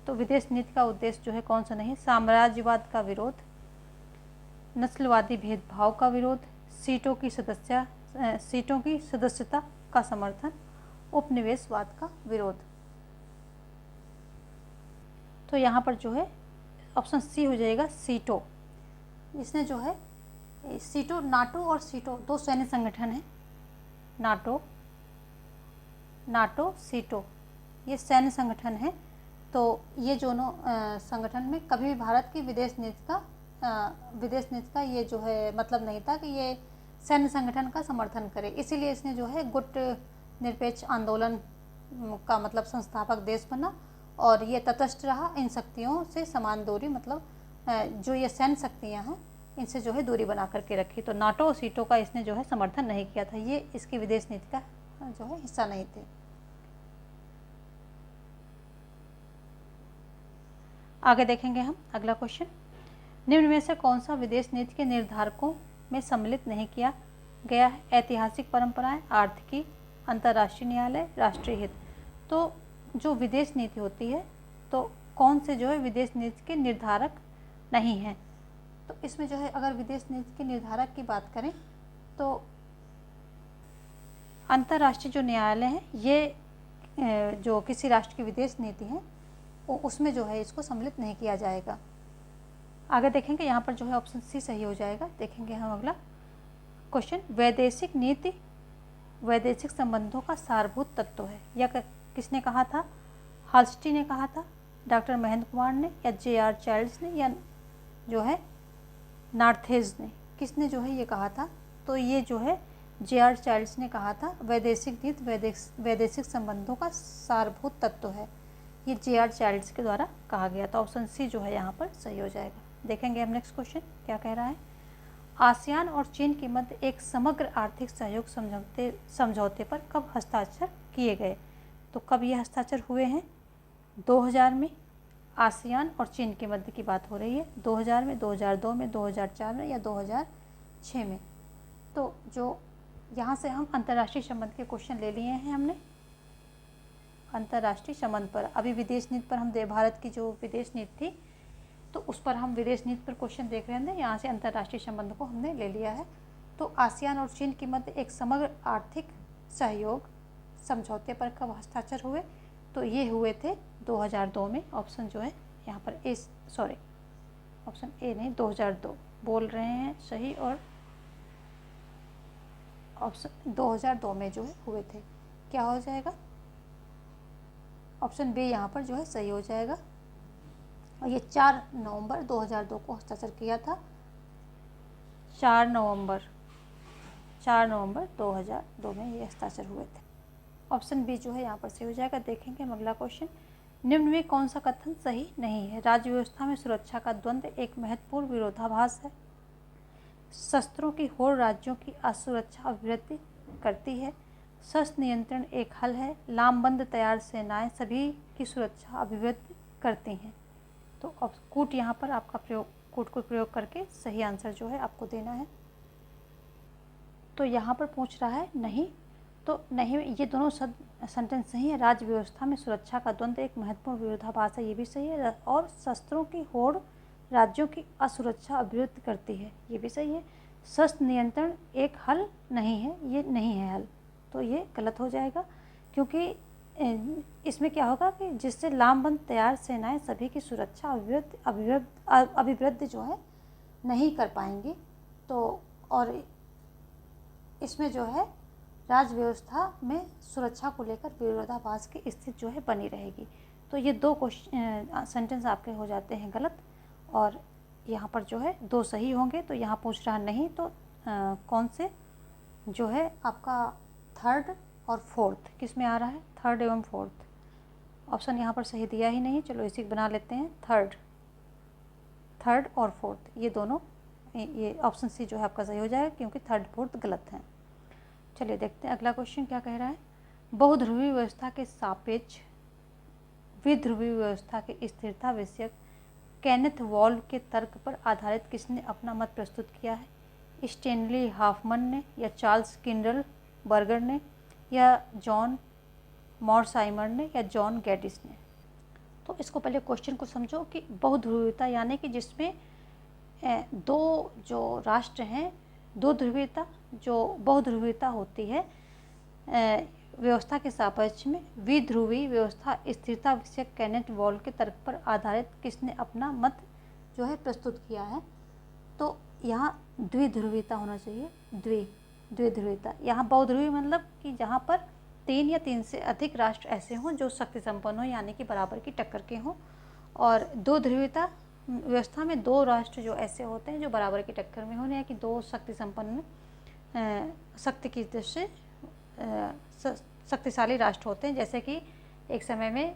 तो विदेश नीति का उद्देश्य जो है कौन सा नहीं? साम्राज्यवाद का विरोध, नस्लवादी भेदभाव का विरोध, सीटों की सदस्यता का समर्थन, उपनिवेशवाद का विरोध। तो यहाँ पर जो है ऑप्शन सी हो जाएगा, सीटों। इसने जो है सीटो, नाटो और सीटो दो सैन्य संगठन हैं। नाटो सीटो ये सैन्य संगठन है। तो ये दोनों संगठन में कभी भी भारत की विदेश नीति का ये जो है मतलब नहीं था कि ये सैन्य संगठन का समर्थन करे। इसीलिए इसने जो है गुट निरपेक्ष आंदोलन का मतलब संस्थापक देश बना, और ये तटस्थ रहा, इन शक्तियों से समान दूरी, मतलब जो ये सैन्य शक्तियाँ हैं इनसे जो है दूरी बना करके रखी। तो नाटो और सीटो का इसने जो है समर्थन नहीं किया था, ये इसकी विदेश नीति का जो है हिस्सा नहीं थे। आगे देखेंगे हम अगला क्वेश्चन। निम्न में से कौन सा विदेश नीति के निर्धारकों में सम्मिलित नहीं किया गया है? ऐतिहासिक परंपराएं, आर्थिकी, अंतर्राष्ट्रीय न्यायालय, राष्ट्रीय हित। तो जो विदेश नीति होती है, तो कौन से जो है विदेश नीति के निर्धारक नहीं हैं? तो इसमें जो है अगर विदेश नीति के निर्धारक की बात करें तो अंतर्राष्ट्रीय जो न्यायालय है, ये जो किसी राष्ट्र की विदेश नीति है उसमें जो है इसको सम्मिलित नहीं किया जाएगा। आगे देखेंगे, यहाँ पर जो है ऑप्शन सी सही हो जाएगा। देखेंगे हम अगला क्वेश्चन। वैदेशिक नीति वैदेशिक संबंधों का सारभूत तत्व है, यह किसने कहा था? हाल्स्टी ने कहा था, डॉक्टर महेंद्र कुमार ने, या J.R. चाइल्ड्स ने, या जो है नार्थेज ने? किसने जो है ये कहा था? तो ये जो है J.R. चाइल्ड्स ने कहा था, वैदेशिक नीति वैदेशिक संबंधों का सारभूत तत्व है। ये J.R. चाइल्ड्स के द्वारा कहा गया था। ऑप्शन सी जो है यहाँ पर सही हो जाएगा। देखेंगे हम नेक्स्ट क्वेश्चन क्या कह रहा है। आसियान और चीन के मध्य एक समग्र आर्थिक सहयोग समझौते पर कब हस्ताक्षर किए गए? तो कब ये हस्ताक्षर हुए हैं? 2000 में। आसियान और चीन के मध्य की बात हो रही है। 2000 में, 2002 में, 2004 में, या 6 में। तो जो यहाँ से हम अंतर्राष्ट्रीय संबंध के क्वेश्चन ले लिए हैं हमने। अंतर्राष्ट्रीय संबंध पर अभी विदेश नीति पर हम भारत की जो विदेश नीति थी तो उस पर हम विदेश नीति पर क्वेश्चन देख रहे थे। यहाँ से अंतर्राष्ट्रीय संबंध को हमने ले लिया है। तो आसियान और चीन के मध्य एक समग्र आर्थिक सहयोग समझौते पर कब हस्ताक्षर हुए? तो ये हुए थे 2002 में। ऑप्शन जो है यहाँ पर ऑप्शन ए नहीं, 2002 बोल रहे हैं सही, और ऑप्शन 2002 में जो है हुए थे। क्या हो जाएगा? ऑप्शन बी यहाँ पर जो है सही हो जाएगा। और ये 4 नवंबर 2002 को हस्ताक्षर किया था। 4 नवंबर 2002 में ये हस्ताक्षर हुए थे। ऑप्शन बी जो है यहाँ पर सही हो जाएगा। देखेंगे हम अगला क्वेश्चन। निम्न में कौन सा कथन सही नहीं है? राज्य व्यवस्था में सुरक्षा का द्वंद्व एक महत्वपूर्ण विरोधाभास है। शस्त्रों की होड़ राज्यों की असुरक्षा अभिवृद्धि करती है। शस्त्र नियंत्रण एक हल है। लामबंद तैयार सेनाएं सभी की सुरक्षा अभिवृद्धि करती हैं। तो कूट यहाँ पर आपका कूट को प्रयोग करके सही आंसर जो है आपको देना है। तो यहाँ पर पूछ रहा है नहीं, तो नहीं, ये दोनों सेंटेंस सही है। राज्य व्यवस्था में सुरक्षा का द्वंद्व एक महत्वपूर्ण विरोधाभास है, ये भी सही है। और शस्त्रों की होड़ राज्यों की असुरक्षा अभिवृद्धि करती है, ये भी सही है। शस्त्र नियंत्रण एक हल नहीं है, ये नहीं है हल, तो ये गलत हो जाएगा। क्योंकि इसमें क्या होगा कि जिससे लामबंद तैयार सेनाएं सभी की सुरक्षा अभिवृद्धि जो है नहीं कर पाएंगी। तो और इसमें जो है राज्य व्यवस्था में सुरक्षा को लेकर विरोधाभास की स्थिति जो है बनी रहेगी। तो ये 2 क्वेश्चन सेंटेंस आपके हो जाते हैं गलत, और यहाँ पर जो है 2 सही होंगे। तो यहाँ पूछ रहा नहीं, तो कौन से जो है आपका 3rd और 4th किस में आ रहा है? 3rd एवं 4th। ऑप्शन यहाँ पर सही दिया ही नहीं, चलो इसी को बना लेते हैं। 3rd और 4th ये दोनों, ये ऑप्शन सी जो है आपका सही हो जाएगा, क्योंकि 3rd 4th गलत हैं। चलिए देखते हैं अगला क्वेश्चन क्या कह रहा है। बहुध्रुवी व्यवस्था के सापेक्ष द्विध्रुवी व्यवस्था की स्थिरता विषयक केनेथ वॉल्व के तर्क पर आधारित किसने अपना मत प्रस्तुत किया है? स्टैनली हाफमन ने, या चार्ल्स किंडल बर्गर ने, या जॉन मॉर्साइमर ने, या जॉन गैडिस ने? तो इसको पहले क्वेश्चन को समझो कि बहुध्रुवीता यानी कि जिसमें 2 जो राष्ट्र हैं, 2 ध्रुवीयता, जो बहुध्रुवीयता होती है व्यवस्था के सापेक्ष में द्विध्रुवी व्यवस्था स्थिरता विषयक केनेथ वॉल्व के तर्क पर आधारित किसने अपना मत जो है प्रस्तुत किया है? तो यहाँ द्विध्रुवीयता होना चाहिए। द्विध्रुवीयता, यहाँ बहुध्रुवी मतलब कि जहाँ पर 3 या 3 से अधिक राष्ट्र ऐसे हों जो शक्ति संपन्न हो, यानी कि बराबर की टक्कर के हों। और 2 ध्रुवीयता व्यवस्था में 2 राष्ट्र जो ऐसे होते हैं जो बराबर की टक्कर में होने, या कि 2 शक्ति संपन्न शक्ति की दृष्टि से शक्तिशाली राष्ट्र होते हैं। जैसे कि एक समय में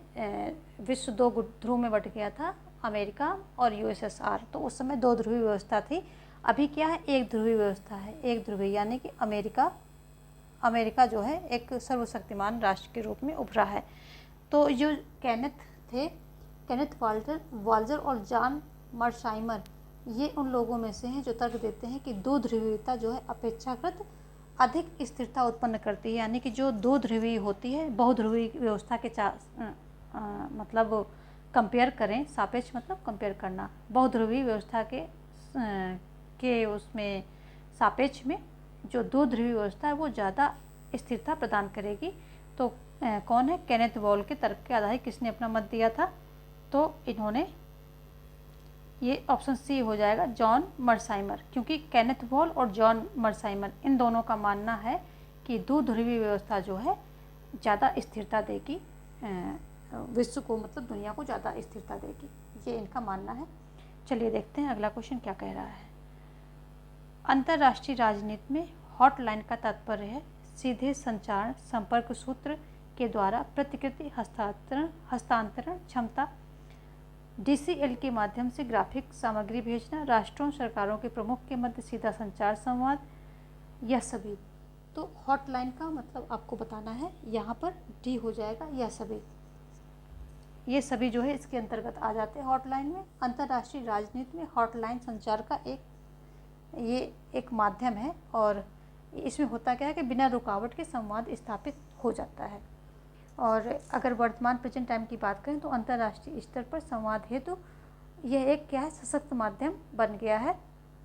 विश्व 2 ध्रुव में बट गया था, अमेरिका और यूएसएसआर। तो उस समय 2 ध्रुवीय व्यवस्था थी। अभी क्या है? 1 ध्रुवीय व्यवस्था है। 1 ध्रुवीय यानी कि अमेरिका जो है एक सर्वशक्तिमान राष्ट्र के रूप में उभरा है। तो जो केनेथ वाल्जर और जॉन मर्साइमर, ये उन लोगों में से हैं जो तर्क देते हैं कि 2 ध्रुवीयता जो है अपेक्षाकृत अधिक स्थिरता उत्पन्न करती है। यानी कि जो 2 ध्रुवीय होती है, बहुध्रुवीय व्यवस्था के मतलब कंपेयर करें, सापेक्ष मतलब कंपेयर करना, बहुध्रुवीय व्यवस्था के उसमें सापेक्ष में जो 2 ध्रुवीय व्यवस्था है वो ज़्यादा स्थिरता प्रदान करेगी। तो कौन है? केनेथ वॉल्व के तर्क के आधार किसने अपना मत दिया था? तो इन्होंने, ये ऑप्शन सी हो जाएगा, जॉन मर्साइमर। क्योंकि केनेथ वॉल्व और जॉन मर्साइमर इन दोनों का मानना है कि 2 ध्रुवीय व्यवस्था जो है ज़्यादा स्थिरता देगी विश्व को, मतलब दुनिया को ज़्यादा स्थिरता देगी, ये इनका मानना है। चलिए देखते हैं अगला क्वेश्चन क्या कह रहा है। अंतर्राष्ट्रीय राजनीति में हॉटलाइन का तात्पर्य है सीधे संचार संपर्क सूत्र के द्वारा प्रतिकृति हस्तांतरण क्षमता, DCL के माध्यम से ग्राफिक सामग्री भेजना, राष्ट्रों सरकारों के प्रमुख के मध्य सीधा संचार संवाद, यह सभी। तो हॉटलाइन का मतलब आपको बताना है, यहाँ पर डी हो जाएगा, यह सभी। ये सभी जो है इसके अंतर्गत आ जाते हैं हॉटलाइन में। अंतर्राष्ट्रीय राजनीति में हॉटलाइन संचार का एक ये एक माध्यम है और इसमें होता क्या है कि बिना रुकावट के संवाद स्थापित हो जाता है। और अगर वर्तमान प्रेजेंट टाइम की बात करें तो अंतर्राष्ट्रीय स्तर पर संवाद हेतु यह एक क्या है, सशक्त माध्यम बन गया है।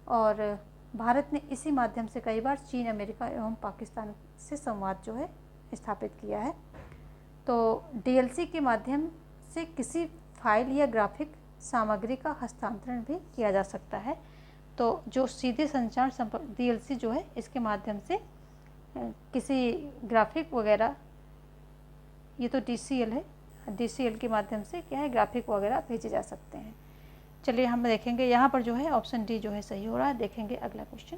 और भारत ने इसी माध्यम से कई बार चीन, अमेरिका एवं पाकिस्तान से संवाद जो है स्थापित किया है। तो डीएलसी के माध्यम से किसी फाइल या ग्राफिक सामग्री का हस्तांतरण भी किया जा सकता है। तो जो सीधे संचार संपर्क डीएलसी जो है, इसके माध्यम से किसी ग्राफिक वगैरह, ये तो डीसीएल है, डीसीएल के माध्यम से क्या है, ग्राफिक वगैरह भेजे जा सकते हैं। चलिए हम देखेंगे यहाँ पर जो है ऑप्शन डी जो है सही हो रहा है। देखेंगे अगला क्वेश्चन,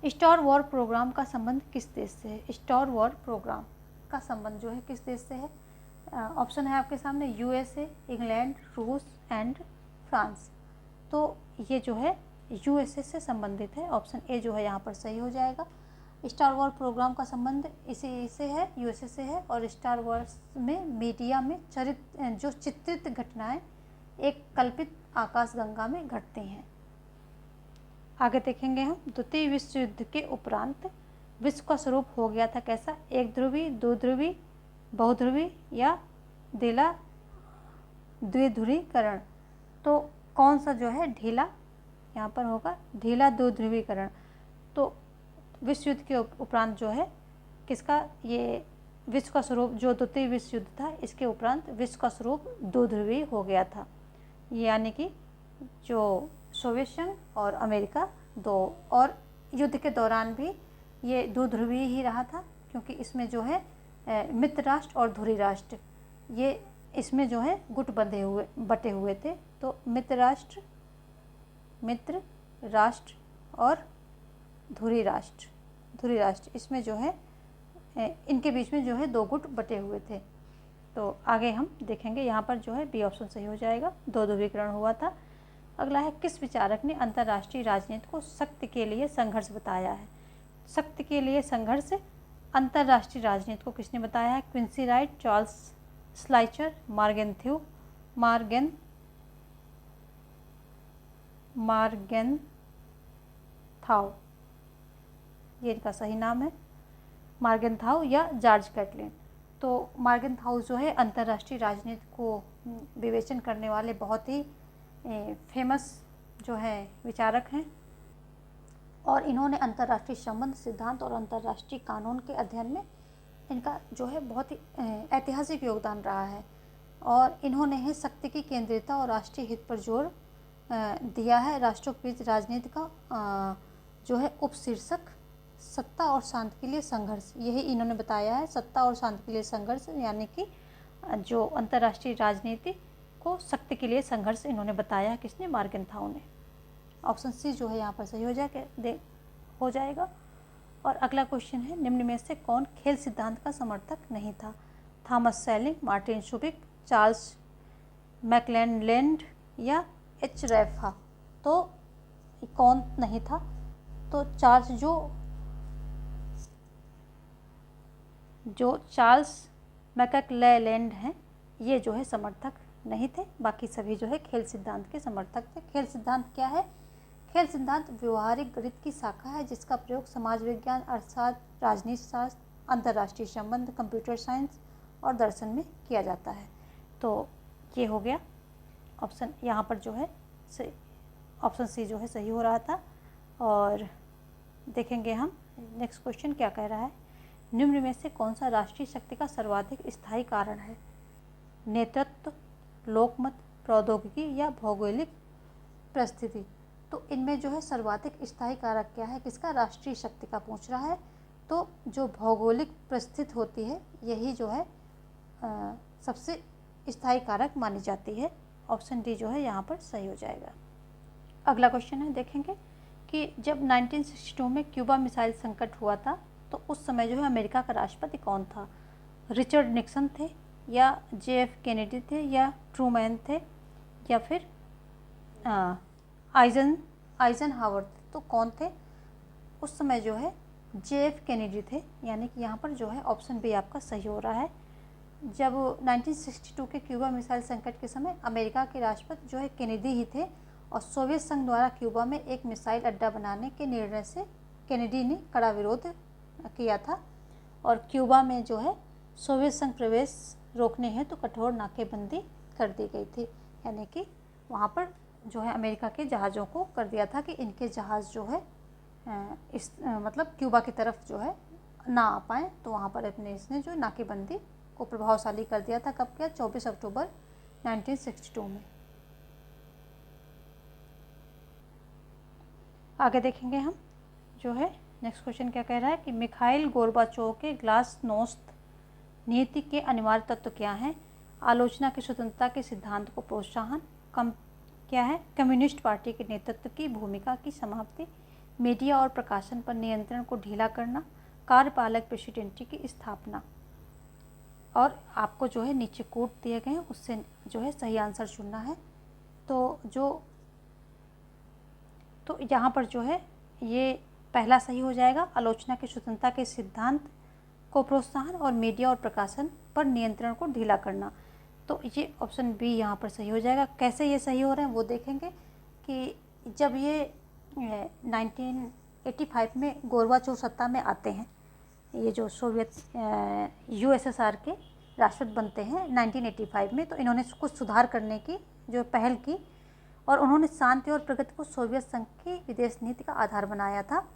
स्टार वॉर प्रोग्राम का संबंध किस देश से है? स्टार वॉर प्रोग्राम का संबंध जो है किस देश से है? ऑप्शन है आपके सामने, यूएसए, इंग्लैंड, रूस एंड फ्रांस। तो ये जो है यूएसए से संबंधित है। ऑप्शन ए जो है यहाँ पर सही हो जाएगा। स्टार वॉर प्रोग्राम का संबंध इसी से है, यूएसए से है। और स्टार वॉर्स में मीडिया में जो चित्रित घटनाएं एक कल्पित आकाशगंगा में घटती हैं। आगे देखेंगे हम, द्वितीय विश्व युद्ध के उपरांत विश्व का स्वरूप हो गया था कैसा? एक ध्रुवी, दो ध्रुवी, बहुध्रुवी या द्विध्रुवीकरण। तो कौन सा जो है ढीला, यहाँ पर होगा ढीला दो ध्रुवीकरण। तो विश्व युद्ध के उपरांत जो है किसका, ये विश्व का स्वरूप, जो द्वितीय विश्व युद्ध था इसके उपरांत विश्व का स्वरूप दो ध्रुवी हो गया था। यानी कि जो सोवियत संघ और अमेरिका दो, और युद्ध के दौरान भी ये दो ध्रुवीय ही रहा था, क्योंकि इसमें जो है मित्र राष्ट्र और धुरी राष्ट्र, ये इसमें जो है गुट बटे हुए थे। तो मित्र राष्ट्र और धुरी राष्ट्र इसमें जो है इनके बीच में जो है दो गुट बटे हुए थे। तो आगे हम देखेंगे, यहाँ पर जो है बी ऑप्शन सही हो जाएगा, दो ध्रुवीकरण हुआ था। अगला है, किस विचारक ने अंतर्राष्ट्रीय राजनीति को शक्ति के लिए संघर्ष बताया है? शक्ति के लिए संघर्ष अंतर्राष्ट्रीय राजनीति को किसने बताया है? क्विंसी राइट, चार्ल्स स्लाइचर, मार्गेनथाउ, ये इनका सही नाम है, मार्गेनथाउ या जॉर्ज कैटलिन। तो मार्गेनथाउ जो है अंतर्राष्ट्रीय राजनीति को विवेचन करने वाले बहुत ही फेमस जो है विचारक हैं। और इन्होंने अंतर्राष्ट्रीय संबंध, सिद्धांत और अंतर्राष्ट्रीय कानून के अध्ययन में इनका जो है बहुत ही ऐतिहासिक योगदान रहा है। और इन्होंने है शक्ति की केंद्रीयता और राष्ट्रीय हित पर जोर दिया है। राष्ट्रों के बीच राजनीति का जो है उपशीर्षक सत्ता और शांति के लिए संघर्ष, यही इन्होंने बताया है, सत्ता और शांति के लिए संघर्ष। यानी कि जो अंतर्राष्ट्रीय राजनीति को शक्ति के लिए संघर्ष इन्होंने बताया है, किसने? मार्गेनथाउ ने। ऑप्शन सी जो है यहाँ पर सही हो जाएगा। और अगला क्वेश्चन है, निम्न में से कौन खेल सिद्धांत का समर्थक नहीं था? थॉमस सेलिंग, मार्टिन शुबिक, चार्ल्स मैक्लेनलैंड या एच रैफा। तो कौन नहीं था? तो जो चार्ल्स मैक्लेलैंड हैं, ये जो है समर्थक नहीं थे। बाकी सभी जो है खेल सिद्धांत के समर्थक थे। खेल सिद्धांत क्या है? खेल सिद्धांत व्यवहारिक गणित की शाखा है जिसका प्रयोग समाज विज्ञान, अर्थशास्त्र, राजनीति शास्त्र, अंतर्राष्ट्रीय संबंध, कंप्यूटर साइंस और दर्शन में किया जाता है। तो ये हो गया ऑप्शन, यहाँ पर जो है ऑप्शन सी जो है सही हो रहा था। और देखेंगे हम नेक्स्ट क्वेश्चन क्या कह रहा है, निम्न में से कौन सा राष्ट्रीय शक्ति का सर्वाधिक स्थायी कारण है? नेतृत्व, लोकमत, प्रौद्योगिकी या भौगोलिक परिस्थिति। तो इनमें जो है सर्वाधिक स्थायी कारक क्या है? किसका? राष्ट्रीय शक्ति का पूछ रहा है। तो जो भौगोलिक परिस्थिति होती है यही जो है सबसे स्थायी कारक मानी जाती है। ऑप्शन डी जो है यहाँ पर सही हो जाएगा। अगला क्वेश्चन है, देखेंगे कि जब 1962 में क्यूबा मिसाइल संकट हुआ था तो उस समय जो है अमेरिका का राष्ट्रपति कौन था? रिचर्ड निक्सन थे या JF कैनेडी थे या ट्रूमैन थे या फिर आइजनहावर थे? तो कौन थे उस समय? जो है JF कैनेडी थे। यानी कि यहाँ पर जो है ऑप्शन बी आपका सही हो रहा है। जब 1962 के क्यूबा मिसाइल संकट के समय अमेरिका के राष्ट्रपति जो है कैनेडी ही थे और सोवियत संघ द्वारा क्यूबा में एक मिसाइल अड्डा बनाने के निर्णय से केनेडी ने कड़ा विरोध किया था और क्यूबा में जो है सोवियत संघ प्रवेश रोकने हेतु तो कठोर नाकेबंदी कर दी गई थी। यानी कि वहाँ पर जो है अमेरिका के जहाज़ों को कर दिया था कि इनके जहाज़ जो है मतलब क्यूबा की तरफ जो है ना आ पाएँ। तो वहाँ पर अपने इसने जो नाकेबंदी को प्रभावशाली कर दिया था। कब किया? 24 अक्टूबर 1962 में। आगे देखेंगे हम जो है नेक्स्ट क्वेश्चन क्या कह रहा है कि मिखाइल गोर्बाचोव के ग्लासनोस्त नीति के अनिवार्य तत्व क्या हैं? आलोचना की स्वतंत्रता के सिद्धांत को प्रोत्साहन, क्या है? कम्युनिस्ट पार्टी के नेतृत्व की भूमिका की समाप्ति, मीडिया और प्रकाशन पर नियंत्रण को ढीला करना, कार्यपालक प्रेसिडेंसी की स्थापना। और आपको जो है नीचे कोड दिए गए हैं उससे जो है सही आंसर चुनना है। तो यहाँ पर जो है ये पहला सही हो जाएगा, आलोचना की स्वतंत्रता के सिद्धांत को प्रोत्साहन और मीडिया और प्रकाशन पर नियंत्रण को ढीला करना। तो ये ऑप्शन बी यहाँ पर सही हो जाएगा। कैसे ये सही हो रहे हैं वो देखेंगे कि जब ये 1985 में गोर्बाचोव सत्ता में आते हैं, ये जो सोवियत यूएसएसआर के राष्ट्रपति बनते हैं 1985 में, तो इन्होंने कुछ सुधार करने की जो पहल की और उन्होंने शांति और प्रगति को सोवियत संघ की विदेश नीति का आधार बनाया था।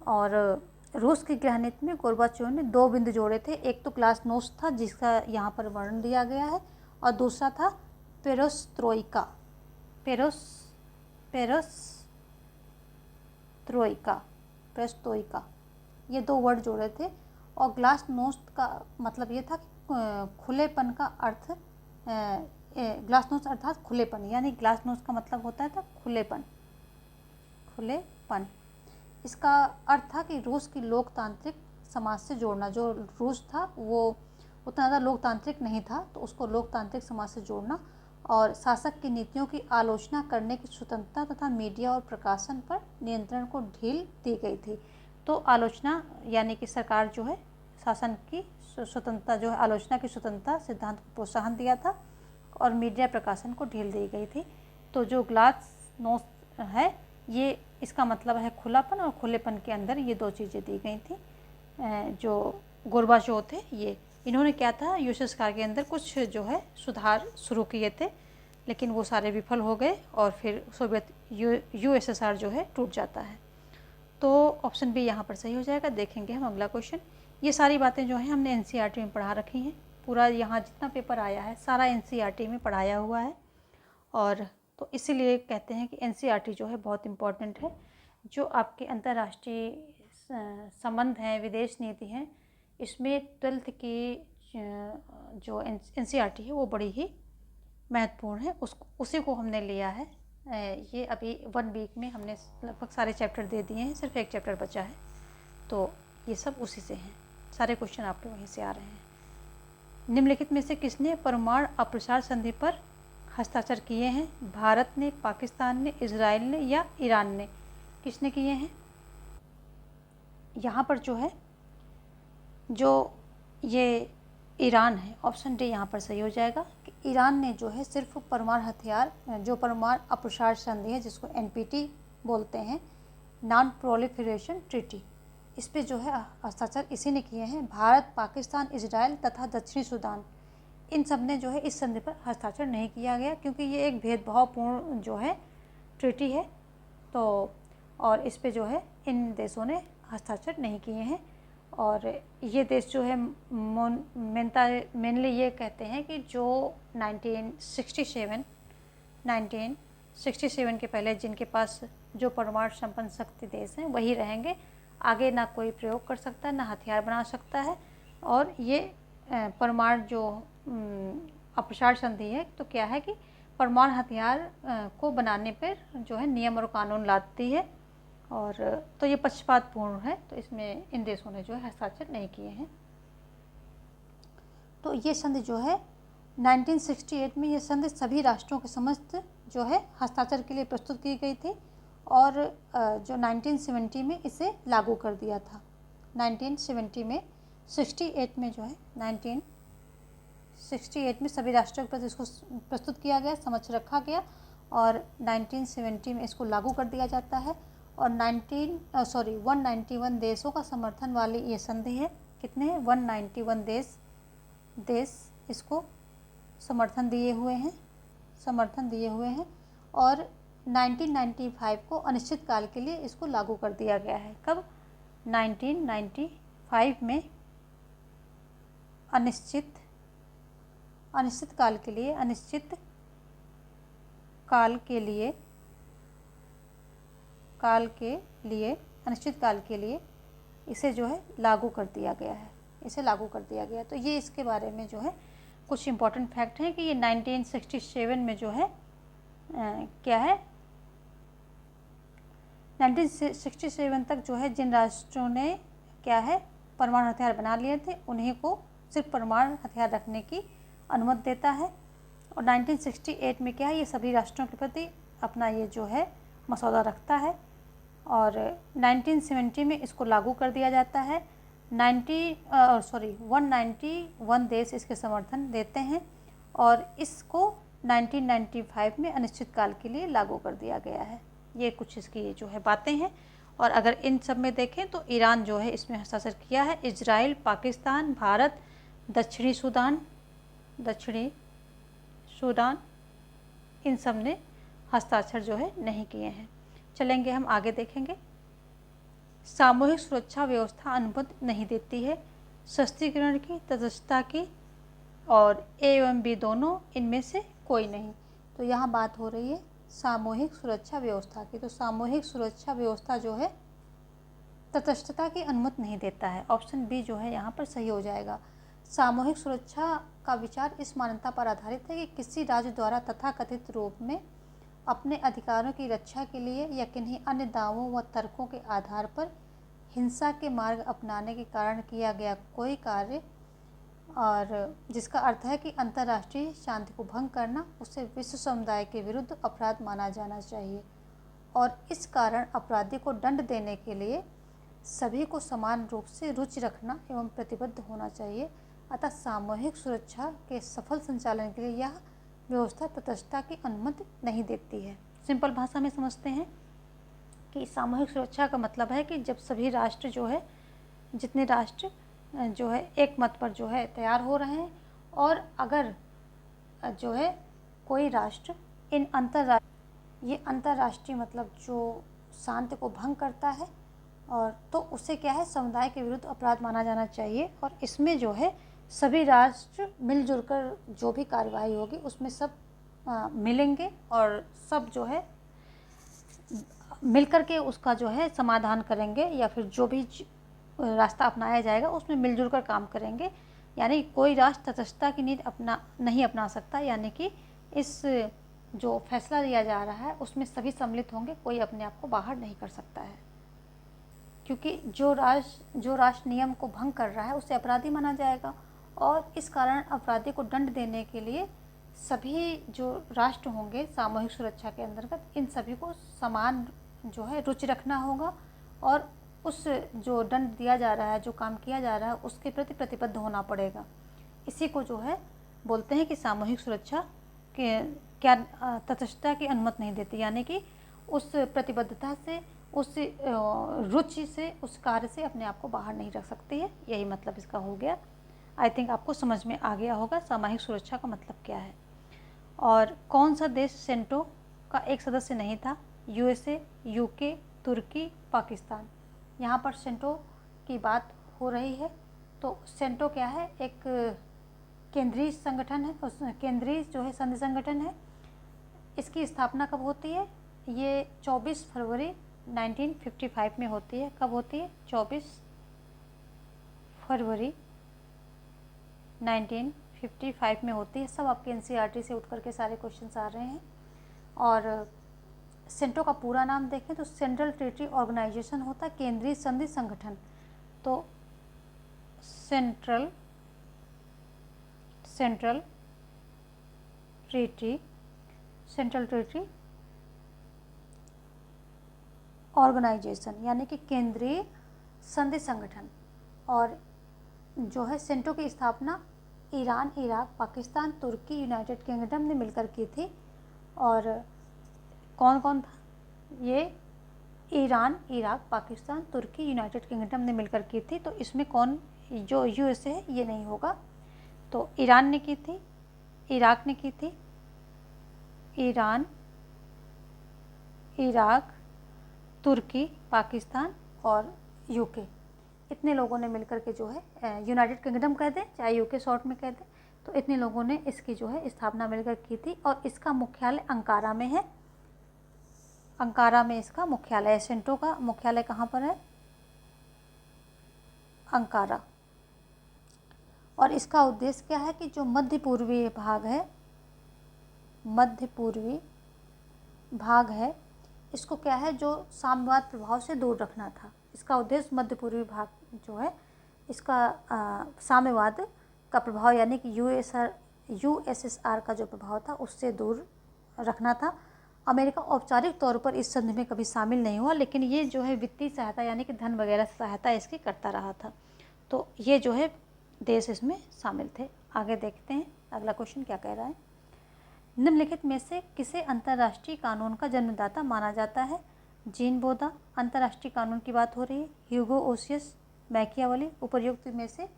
और रूस की गृह नीति में गोर्बाचोव ने 2 बिंदु जोड़े थे। एक तो ग्लासनोस्त था जिसका यहाँ पर वर्णन दिया गया है और दूसरा था पेरोस्त्रोइका। पेरोस्त्रोइका ये 2 वर्ड जोड़े थे। और ग्लासनोस्त का मतलब ये था कि खुलेपन का अर्थ, ग्लासनोस्त अर्थात खुलेपन, यानी ग्लासनोस्त का मतलब होता था खुलेपन। इसका अर्थ था कि रूस की लोकतांत्रिक समाज से जोड़ना। जो रूस था वो उतना ज़्यादा लोकतांत्रिक नहीं था, तो उसको लोकतांत्रिक समाज से जोड़ना और शासक की नीतियों की आलोचना करने की स्वतंत्रता तथा मीडिया और प्रकाशन पर नियंत्रण को ढील दी गई थी। तो आलोचना यानी कि सरकार जो है शासन की स्वतंत्रता जो है आलोचना की स्वतंत्रता सिद्धांत को प्रोत्साहन दिया था और मीडिया प्रकाशन को ढील दी गई थी। तो जो ग्लासनोस्त है ये इसका मतलब है खुलापन, और खुलेपन के अंदर ये 2 चीज़ें दी गई थी। जो गोर्बाचोव थे ये इन्होंने क्या था यूएसएसआर के अंदर कुछ जो है सुधार शुरू किए थे, लेकिन वो सारे विफल हो गए और फिर सोवियत यूएसएसआर जो है टूट जाता है। तो ऑप्शन बी यहाँ पर सही हो जाएगा। देखेंगे हम अगला क्वेश्चन। ये सारी बातें जो हैं हमने एनसीईआरटी में पढ़ा रखी हैं। पूरा यहाँ जितना पेपर आया है सारा एनसीईआरटी में पढ़ाया हुआ है, और तो इसीलिए कहते हैं कि एनसीईआरटी जो है बहुत इम्पॉर्टेंट है। जो आपके अंतर्राष्ट्रीय संबंध हैं, विदेश नीति हैं, इसमें 12th की जो एनसीईआरटी है वो बड़ी ही महत्वपूर्ण है। उसी को हमने लिया है। ये अभी 1 वीक में हमने लगभग सारे चैप्टर दे दिए हैं, सिर्फ एक चैप्टर बचा है। तो ये सब उसी से हैं, सारे क्वेश्चन आपके वहीं से आ रहे हैं। निम्नलिखित में से किसने परमाणु अप्रसार संधि पर हस्ताक्षर किए हैं? भारत ने, पाकिस्तान ने, इजराइल ने या ईरान ने? किसने किए हैं? यहाँ पर जो है जो ये ईरान है, ऑप्शन डी यहाँ पर सही हो जाएगा कि ईरान ने जो है सिर्फ परमाणु हथियार, जो परमाणु अप्रसार संधि है जिसको एनपीटी बोलते हैं, नॉन प्रोलिफरेशन ट्रीटी, इस पे जो है हस्ताक्षर इसी ने किए हैं। भारत, पाकिस्तान, इजराइल तथा दक्षिणी सूडान इन सब ने जो है इस संधि पर हस्ताक्षर नहीं किया गया, क्योंकि ये एक भेदभावपूर्ण जो है ट्रीटी है। तो और इस पे जो है इन देशों ने हस्ताक्षर नहीं किए हैं। और ये देश जो है मेनली ये कहते हैं कि जो 1967 के पहले जिनके पास जो परमाणु संपन्न शक्ति देश हैं वही रहेंगे, आगे ना कोई प्रयोग कर सकता है, ना हथियार बना सकता है। और ये परमाणु जो अप्रसार संधि है तो क्या है कि परमाणु हथियार को बनाने पर जो है नियम और कानून लाती है, और तो ये पक्षपातपूर्ण है, तो इसमें इन देशों ने जो है हस्ताक्षर नहीं किए हैं। तो ये संधि जो है 1968 में ये संधि सभी राष्ट्रों के समस्त जो है हस्ताक्षर के लिए प्रस्तुत की गई थी, और जो 1970 में इसे लागू कर दिया था। 1970 में 68 में जो है 1968 में सभी राष्ट्रों के प्रति इसको प्रस्तुत किया गया, समक्ष रखा गया, और 1970 में इसको लागू कर दिया जाता है। और 191 देशों का समर्थन वाली ये संधि है। कितने हैं? 191 देश इसको समर्थन दिए हुए हैं। और 1995 को अनिश्चित काल के लिए इसको लागू कर दिया गया है। कब? 1995 में अनिश्चित काल के लिए इसे जो है लागू कर दिया गया। तो ये इसके बारे में जो है कुछ इम्पोर्टेंट फैक्ट हैं कि ये 1967 में जो है क्या है, 1967 तक जो है जिन राष्ट्रों ने क्या है परमाणु हथियार बना लिए थे, उन्हीं को सिर्फ परमाणु हथियार रखने की अनुमति देता है। और 1968 में क्या है, ये सभी राष्ट्रों के प्रति अपना ये जो है मसौदा रखता है। और 1970 में इसको लागू कर दिया जाता है। 191 देश इसके समर्थन देते हैं और इसको 1995 में अनिश्चित काल के लिए लागू कर दिया गया है। ये कुछ इसकी जो है बातें हैं। और अगर इन सब में देखें तो ईरान जो है इसमें हस्ताक्षर किया है। इजराइल, पाकिस्तान, भारत, दक्षिणी सूडान इन सब ने हस्ताक्षर जो है नहीं किए हैं। चलेंगे हम आगे देखेंगे। सामूहिक सुरक्षा व्यवस्था अनुमति नहीं देती है सशस्त्रीकरण की, तटस्थता की और ए एवं बी दोनों, इनमें से कोई नहीं। तो यहाँ बात हो रही है सामूहिक सुरक्षा व्यवस्था की। तो सामूहिक सुरक्षा व्यवस्था जो है तटस्थता की अनुमति नहीं देता है। ऑप्शन बी जो है यहाँ पर सही हो जाएगा। सामूहिक सुरक्षा का विचार इस मान्यता पर आधारित है कि किसी राज्य द्वारा तथाकथित रूप में अपने अधिकारों की रक्षा के लिए या किन्हीं अन्य दावों व तर्कों के आधार पर हिंसा के मार्ग अपनाने के कारण किया गया कोई कार्य, और जिसका अर्थ है कि अंतर्राष्ट्रीय शांति को भंग करना, उसे विश्व समुदाय के विरुद्ध अपराध माना जाना चाहिए और इस कारण अपराधी को दंड देने के लिए सभी को समान रूप से रुचि रखना एवं प्रतिबद्ध होना चाहिए। अतः सामूहिक सुरक्षा के सफल संचालन के लिए यह व्यवस्था तटस्थता की अनुमति नहीं देती है। सिंपल भाषा में समझते हैं कि सामूहिक सुरक्षा का मतलब है कि जब सभी राष्ट्र जो है, जितने राष्ट्र जो है एक मत पर जो है तैयार हो रहे हैं, और अगर जो है कोई राष्ट्र इन अंतर्राष्ट्रीय मतलब जो शांति को भंग करता है, और तो उसे क्या है समुदाय के विरुद्ध अपराध माना जाना चाहिए। और इसमें जो है सभी राष्ट्र मिलजुल कर जो भी कार्रवाई होगी उसमें सब मिलेंगे और सब जो है मिलकर के उसका जो है समाधान करेंगे, या फिर जो भी रास्ता अपनाया जाएगा उसमें मिलजुल कर काम करेंगे। यानी कोई राष्ट्र तटस्थता की नीति नहीं अपना सकता, यानी कि इस जो फैसला लिया जा रहा है उसमें सभी सम्मिलित होंगे, कोई अपने आप को बाहर नहीं कर सकता है, क्योंकि जो राष्ट्र नियम को भंग कर रहा है उसे अपराधी माना जाएगा। और इस कारण अपराधी को दंड देने के लिए सभी जो राष्ट्र होंगे सामूहिक सुरक्षा के अंतर्गत, इन सभी को समान जो है रुचि रखना होगा और उस जो दंड दिया जा रहा है, जो काम किया जा रहा है, उसके प्रति प्रतिबद्ध होना पड़ेगा। इसी को जो है बोलते हैं कि सामूहिक सुरक्षा के क्या तटस्थता की अनुमति नहीं देती, यानी कि उस प्रतिबद्धता से, उस रुचि से, उस कार्य से अपने आप को बाहर नहीं रख सकती है। यही मतलब इसका हो गया। आई थिंक आपको समझ में आ गया होगा सामूहिक सुरक्षा का मतलब क्या है। और कौन सा देश सेंटो का एक सदस्य नहीं था? यूएसए, यूके, तुर्की, पाकिस्तान। यहाँ पर सेंटो की बात हो रही है। तो सेंटो क्या है? एक केंद्रीय संगठन है, केंद्रीय जो है संधि संगठन है। इसकी स्थापना कब होती है? ये 24 फरवरी 1955 में होती है। कब होती है? 24 फरवरी 1955 में होती है। सब आपके एनसीईआरटी से उठ करके सारे क्वेश्चंस आ रहे हैं। और सेंटो का पूरा नाम देखें तो सेंट्रल ट्रीटी ऑर्गेनाइजेशन होता है, केंद्रीय संधि संगठन। तो सेंट्रल ट्रीटी ऑर्गेनाइजेशन यानी कि केंद्रीय संधि संगठन। और जो है सेंटो की स्थापना ईरान, इराक, पाकिस्तान, तुर्की, यूनाइटेड किंगडम ने मिलकर की थी। और कौन कौन था? ये ईरान, इराक, पाकिस्तान, तुर्की, यूनाइटेड किंगडम ने मिलकर की थी। तो इसमें कौन, जो यूएसए है ये नहीं होगा। तो ईरान ने की थी, इराक ने की थी, ईरान, इराक, तुर्की, पाकिस्तान और यूके, इतने लोगों ने मिलकर के जो है, यूनाइटेड किंगडम कह दें चाहे यूके शॉर्ट में कह दें, तो इतने लोगों ने इसकी जो है स्थापना मिलकर की थी। और इसका मुख्यालय अंकारा में है। अंकारा में इसका मुख्यालय है। सेंटो का मुख्यालय कहाँ पर है? अंकारा। और इसका उद्देश्य क्या है कि जो मध्य पूर्वी भाग है, मध्य पूर्वी भाग है, इसको क्या है, जो साम्यवाद प्रभाव से दूर रखना था। इसका उद्देश्य मध्य पूर्वी भाग जो है इसका साम्यवाद का प्रभाव, यानी कि यूएसएसआर का जो प्रभाव था उससे दूर रखना था। अमेरिका औपचारिक तौर पर इस संधि में कभी शामिल नहीं हुआ, लेकिन ये जो है वित्तीय सहायता यानी कि धन वगैरह सहायता इसकी करता रहा था। तो ये जो है देश इसमें शामिल थे। आगे देखते हैं अगला क्वेश्चन क्या कह रहा है। निम्नलिखित में से किसे अंतर्राष्ट्रीय कानून का जन्मदाता माना जाता है? जीन बोदा, अंतर्राष्ट्रीय कानून की बात हो रही है, ह्यूगो ओसियस, मैकियावली, उपर्युक्त में से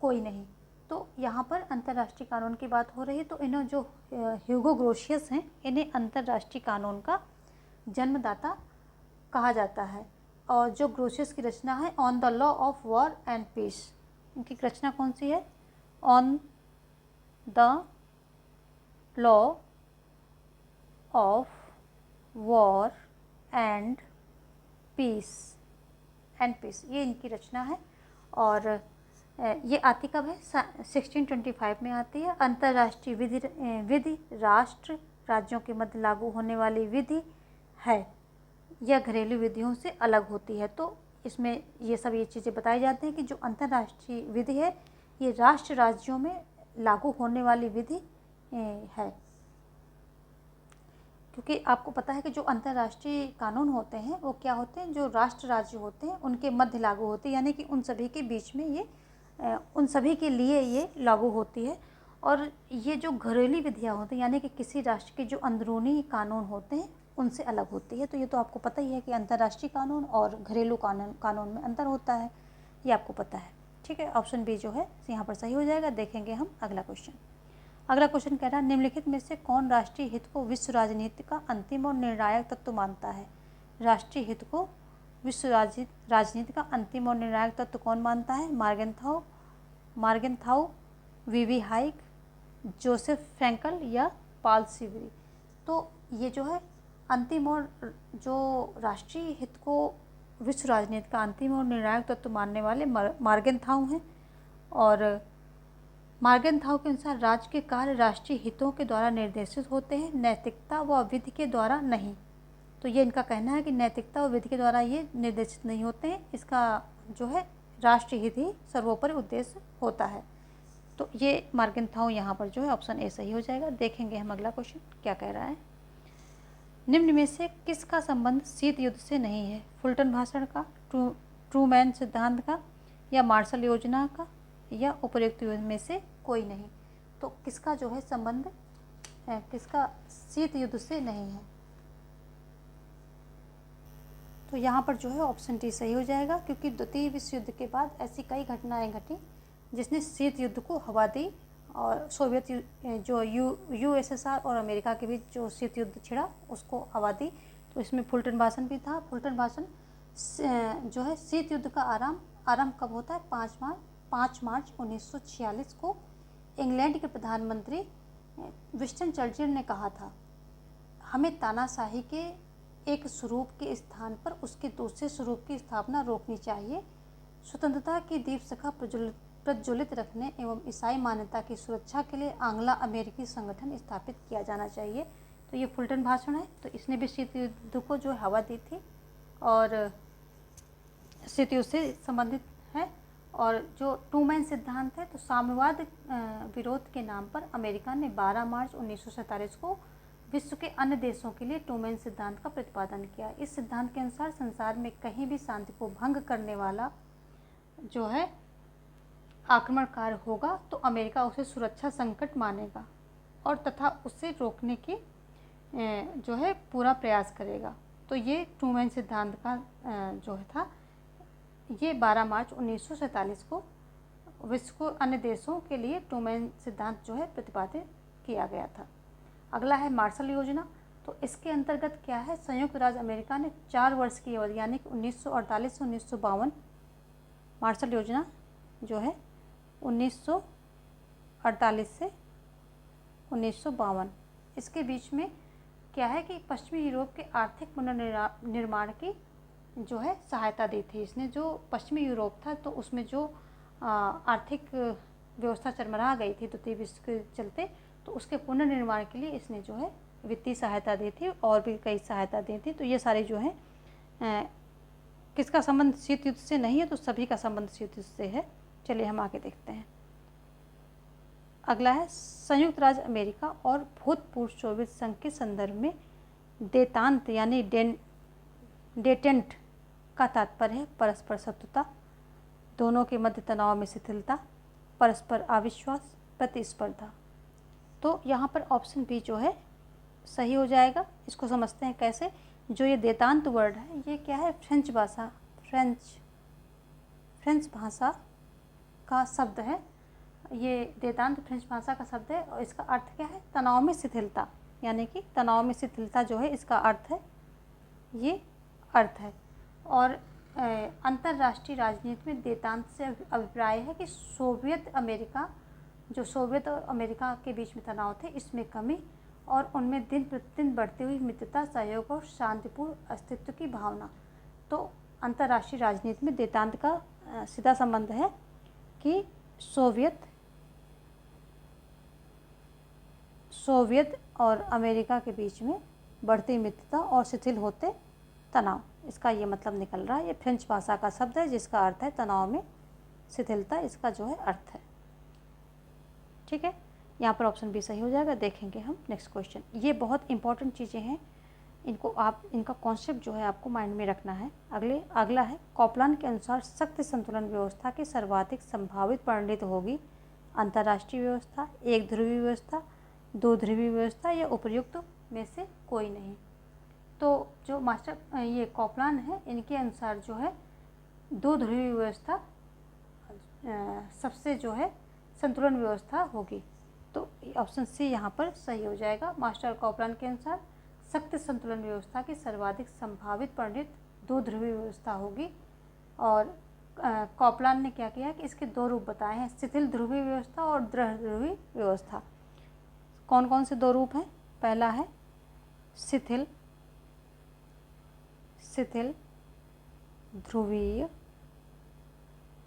कोई नहीं। तो यहाँ पर अंतर्राष्ट्रीय कानून की बात हो रही है, तो इन्हें जो ह्यूगो ग्रोशियस हैं इन्हें अंतर्राष्ट्रीय कानून का जन्मदाता कहा जाता है। और जो ग्रोशियस की रचना है on the law of war and peace, इनकी रचना कौन सी है? On the law of war and peace, ये इनकी रचना है। और ये आती कब है? 1625 में आती है। अंतर्राष्ट्रीय विधि राष्ट्र राज्यों के मध्य लागू होने वाली विधि है। यह घरेलू विधियों से अलग होती है। तो इसमें ये सब ये चीज़ें बताई जाती हैं कि जो अंतर्राष्ट्रीय विधि है ये राष्ट्र राज्यों में लागू होने वाली विधि है। क्योंकि आपको पता है कि जो अंतर्राष्ट्रीय कानून होते हैं वो क्या होते हैं, जो राष्ट्र राज्य होते हैं उनके मध्य लागू होती है, यानी कि उन सभी के बीच में ये उन सभी के लिए ये लागू होती है। और ये जो घरेलू विधियाँ होती हैं यानी कि किसी राष्ट्र के जो अंदरूनी कानून होते हैं उनसे अलग होती है। तो ये तो आपको पता ही है कि अंतर्राष्ट्रीय कानून और घरेलू कानून में अंतर होता है, ये आपको पता है। ठीक है, ऑप्शन बी जो है यहाँ पर सही हो जाएगा। देखेंगे हम अगला क्वेश्चन। अगला क्वेश्चन कह रहा है निम्नलिखित में से कौन राष्ट्रीय हित को विश्व राजनीति का अंतिम और निर्णायक तत्व मानता है? राष्ट्रीय हित को विश्व राजनीति का अंतिम और निर्णायक तत्व कौन मानता है? मार्गेनथाउ, वीवी हाइक, जोसेफ फ्रैंकल या पाल सीवरी। तो ये जो है अंतिम और जो राष्ट्रीय हित को विश्व राजनीति का अंतिम और निर्णायक तत्व मानने वाले मार्गेनथाउ हैं। और मार्गेनथाउ के अनुसार राज्य के कार्य राष्ट्रीय हितों के द्वारा निर्देशित होते हैं, नैतिकता व विधि के द्वारा नहीं। तो ये इनका कहना है कि नैतिकता और विधि के द्वारा ये निर्देशित नहीं होते हैं, इसका जो है राष्ट्रीय हित ही सर्वोपरि उद्देश्य होता है। तो ये मार्गेनथाउ यहाँ पर जो है ऑप्शन ए सही हो जाएगा। देखेंगे हम अगला क्वेश्चन क्या कह रहा है। निम्न में से किसका संबंध शीत युद्ध से नहीं है? फुलटन भाषण का, ट्रूमैन सिद्धांत का, या मार्शल योजना का, या उपर्युक्त में से कोई नहीं। तो किसका जो है संबंध है, किसका शीत युद्ध से नहीं है? तो यहाँ पर जो है ऑप्शन डी सही हो जाएगा, क्योंकि द्वितीय विश्व युद्ध के बाद ऐसी कई घटनाएं घटी जिसने शीत युद्ध को हवा दी। और सोवियत जो यूएसएसआर और अमेरिका के बीच जो शीत युद्ध छिड़ा उसको हवा दी। तो इसमें फुलटन भाषण भी था। फुलटन भाषण जो है शीत युद्ध का आरंभ कब होता है? 5 मार्च 1946 को इंग्लैंड के प्रधानमंत्री विंस्टन चर्चिल ने कहा था, हमें तानाशाही के एक स्वरूप के स्थान पर उसके दूसरे स्वरूप की स्थापना रोकनी चाहिए। स्वतंत्रता की दीप शिखा प्रज्वलित रखने एवं ईसाई मान्यता की सुरक्षा के लिए आंग्ला अमेरिकी संगठन स्थापित किया जाना चाहिए। तो ये फुलटन भाषण है। तो इसने भी शीत युद्ध को जो हवा दी थी और शीत युद्ध से संबंधित है। और जो ट्रूमैन सिद्धांत है, तो साम्यवाद विरोध के नाम पर अमेरिका ने 12 मार्च 1947 को विश्व के अन्य देशों के लिए ट्रूमैन सिद्धांत का प्रतिपादन किया। इस सिद्धांत के अनुसार संसार में कहीं भी शांति को भंग करने वाला जो है आक्रमणकार होगा तो अमेरिका उसे सुरक्षा संकट मानेगा और तथा उसे रोकने की जो है पूरा प्रयास करेगा। तो ये ट्रूमैन सिद्धांत का जो था ये 12 मार्च 1947 को विश्व को अन्य देशों के लिए ट्रूमैन सिद्धांत जो है प्रतिपादित किया गया था। अगला है मार्शल योजना। तो इसके अंतर्गत क्या है, संयुक्त राज्य अमेरिका ने 4 वर्ष की अवधि यानी कि 1948 से 1952 मार्शल योजना जो है 1948 से 1952 इसके बीच में क्या है कि पश्चिमी यूरोप के आर्थिक पुनर्निर्माण की जो है सहायता दी थी इसने। जो पश्चिमी यूरोप था तो उसमें जो आर्थिक व्यवस्था चरमरा गई थी द्वितीय विश्व के चलते, तो उसके पुनर्निर्माण के लिए इसने जो है वित्तीय सहायता दी थी और भी कई सहायता दी थी। तो ये सारे जो है किसका संबंध शीत युद्ध से नहीं है, तो सभी का संबंध शीत युद्ध से है। चलिए हम आगे देखते हैं। अगला है संयुक्त राज्य अमेरिका और भूतपूर्व सोवियत संघ के संदर्भ में देतांत यानी डेटेंट का तात्पर्य है परस्पर शत्रुता, दोनों के मध्य तनाव में शिथिलता, परस्पर अविश्वास, प्रतिस्पर्धा। तो यहाँ पर ऑप्शन बी जो है सही हो जाएगा। इसको समझते हैं कैसे। जो ये देतांत वर्ड है ये क्या है, फ्रेंच भाषा का शब्द है। ये देतांत फ्रेंच भाषा का शब्द है और इसका अर्थ क्या है, तनाव में शिथिलता, यानी कि तनाव में शिथिलता जो है इसका अर्थ है, ये अर्थ है। और अंतर्राष्ट्रीय राजनीति में देतांत से अभिप्राय है कि सोवियत और अमेरिका के बीच में तनाव थे, इसमें कमी और उनमें दिन प्रतिदिन बढ़ती हुई मित्रता, सहयोग और शांतिपूर्ण अस्तित्व की भावना। तो अंतर्राष्ट्रीय राजनीति में देतांत का सीधा संबंध है कि सोवियत और अमेरिका के बीच में बढ़ती मित्रता और शिथिल होते तनाव, इसका ये मतलब निकल रहा है। ये फ्रेंच भाषा का शब्द है जिसका अर्थ है तनाव में शिथिलता, इसका जो है अर्थ है। ठीक है, यहाँ पर ऑप्शन बी सही हो जाएगा। देखेंगे हम नेक्स्ट क्वेश्चन। ये बहुत इंपॉर्टेंट चीज़ें हैं, इनका कॉन्सेप्ट जो है आपको माइंड में रखना है। अगला है कॉपलान के अनुसार शक्ति संतुलन व्यवस्था की सर्वाधिक संभावित परिणति होगी अंतर्राष्ट्रीय व्यवस्था, एक ध्रुवीय व्यवस्था, दो ध्रुवीय व्यवस्था या उपर्युक्त में से कोई नहीं। तो जो मास्टर ये कॉपलान है इनके अनुसार जो है दो ध्रुवीय व्यवस्था सबसे जो है संतुलन व्यवस्था होगी। तो ऑप्शन सी यहाँ पर सही हो जाएगा। मास्टर कॉपलान के अनुसार शक्ति संतुलन व्यवस्था की सर्वाधिक संभावित परिणति दो ध्रुवीय व्यवस्था होगी। और कॉपलान ने क्या किया कि इसके दो रूप बताए हैं, शिथिल ध्रुवीय व्यवस्था और दृढ़ ध्रुवीय व्यवस्था। कौन कौन से दो रूप हैं? पहला है शिथिल ध्रुवीय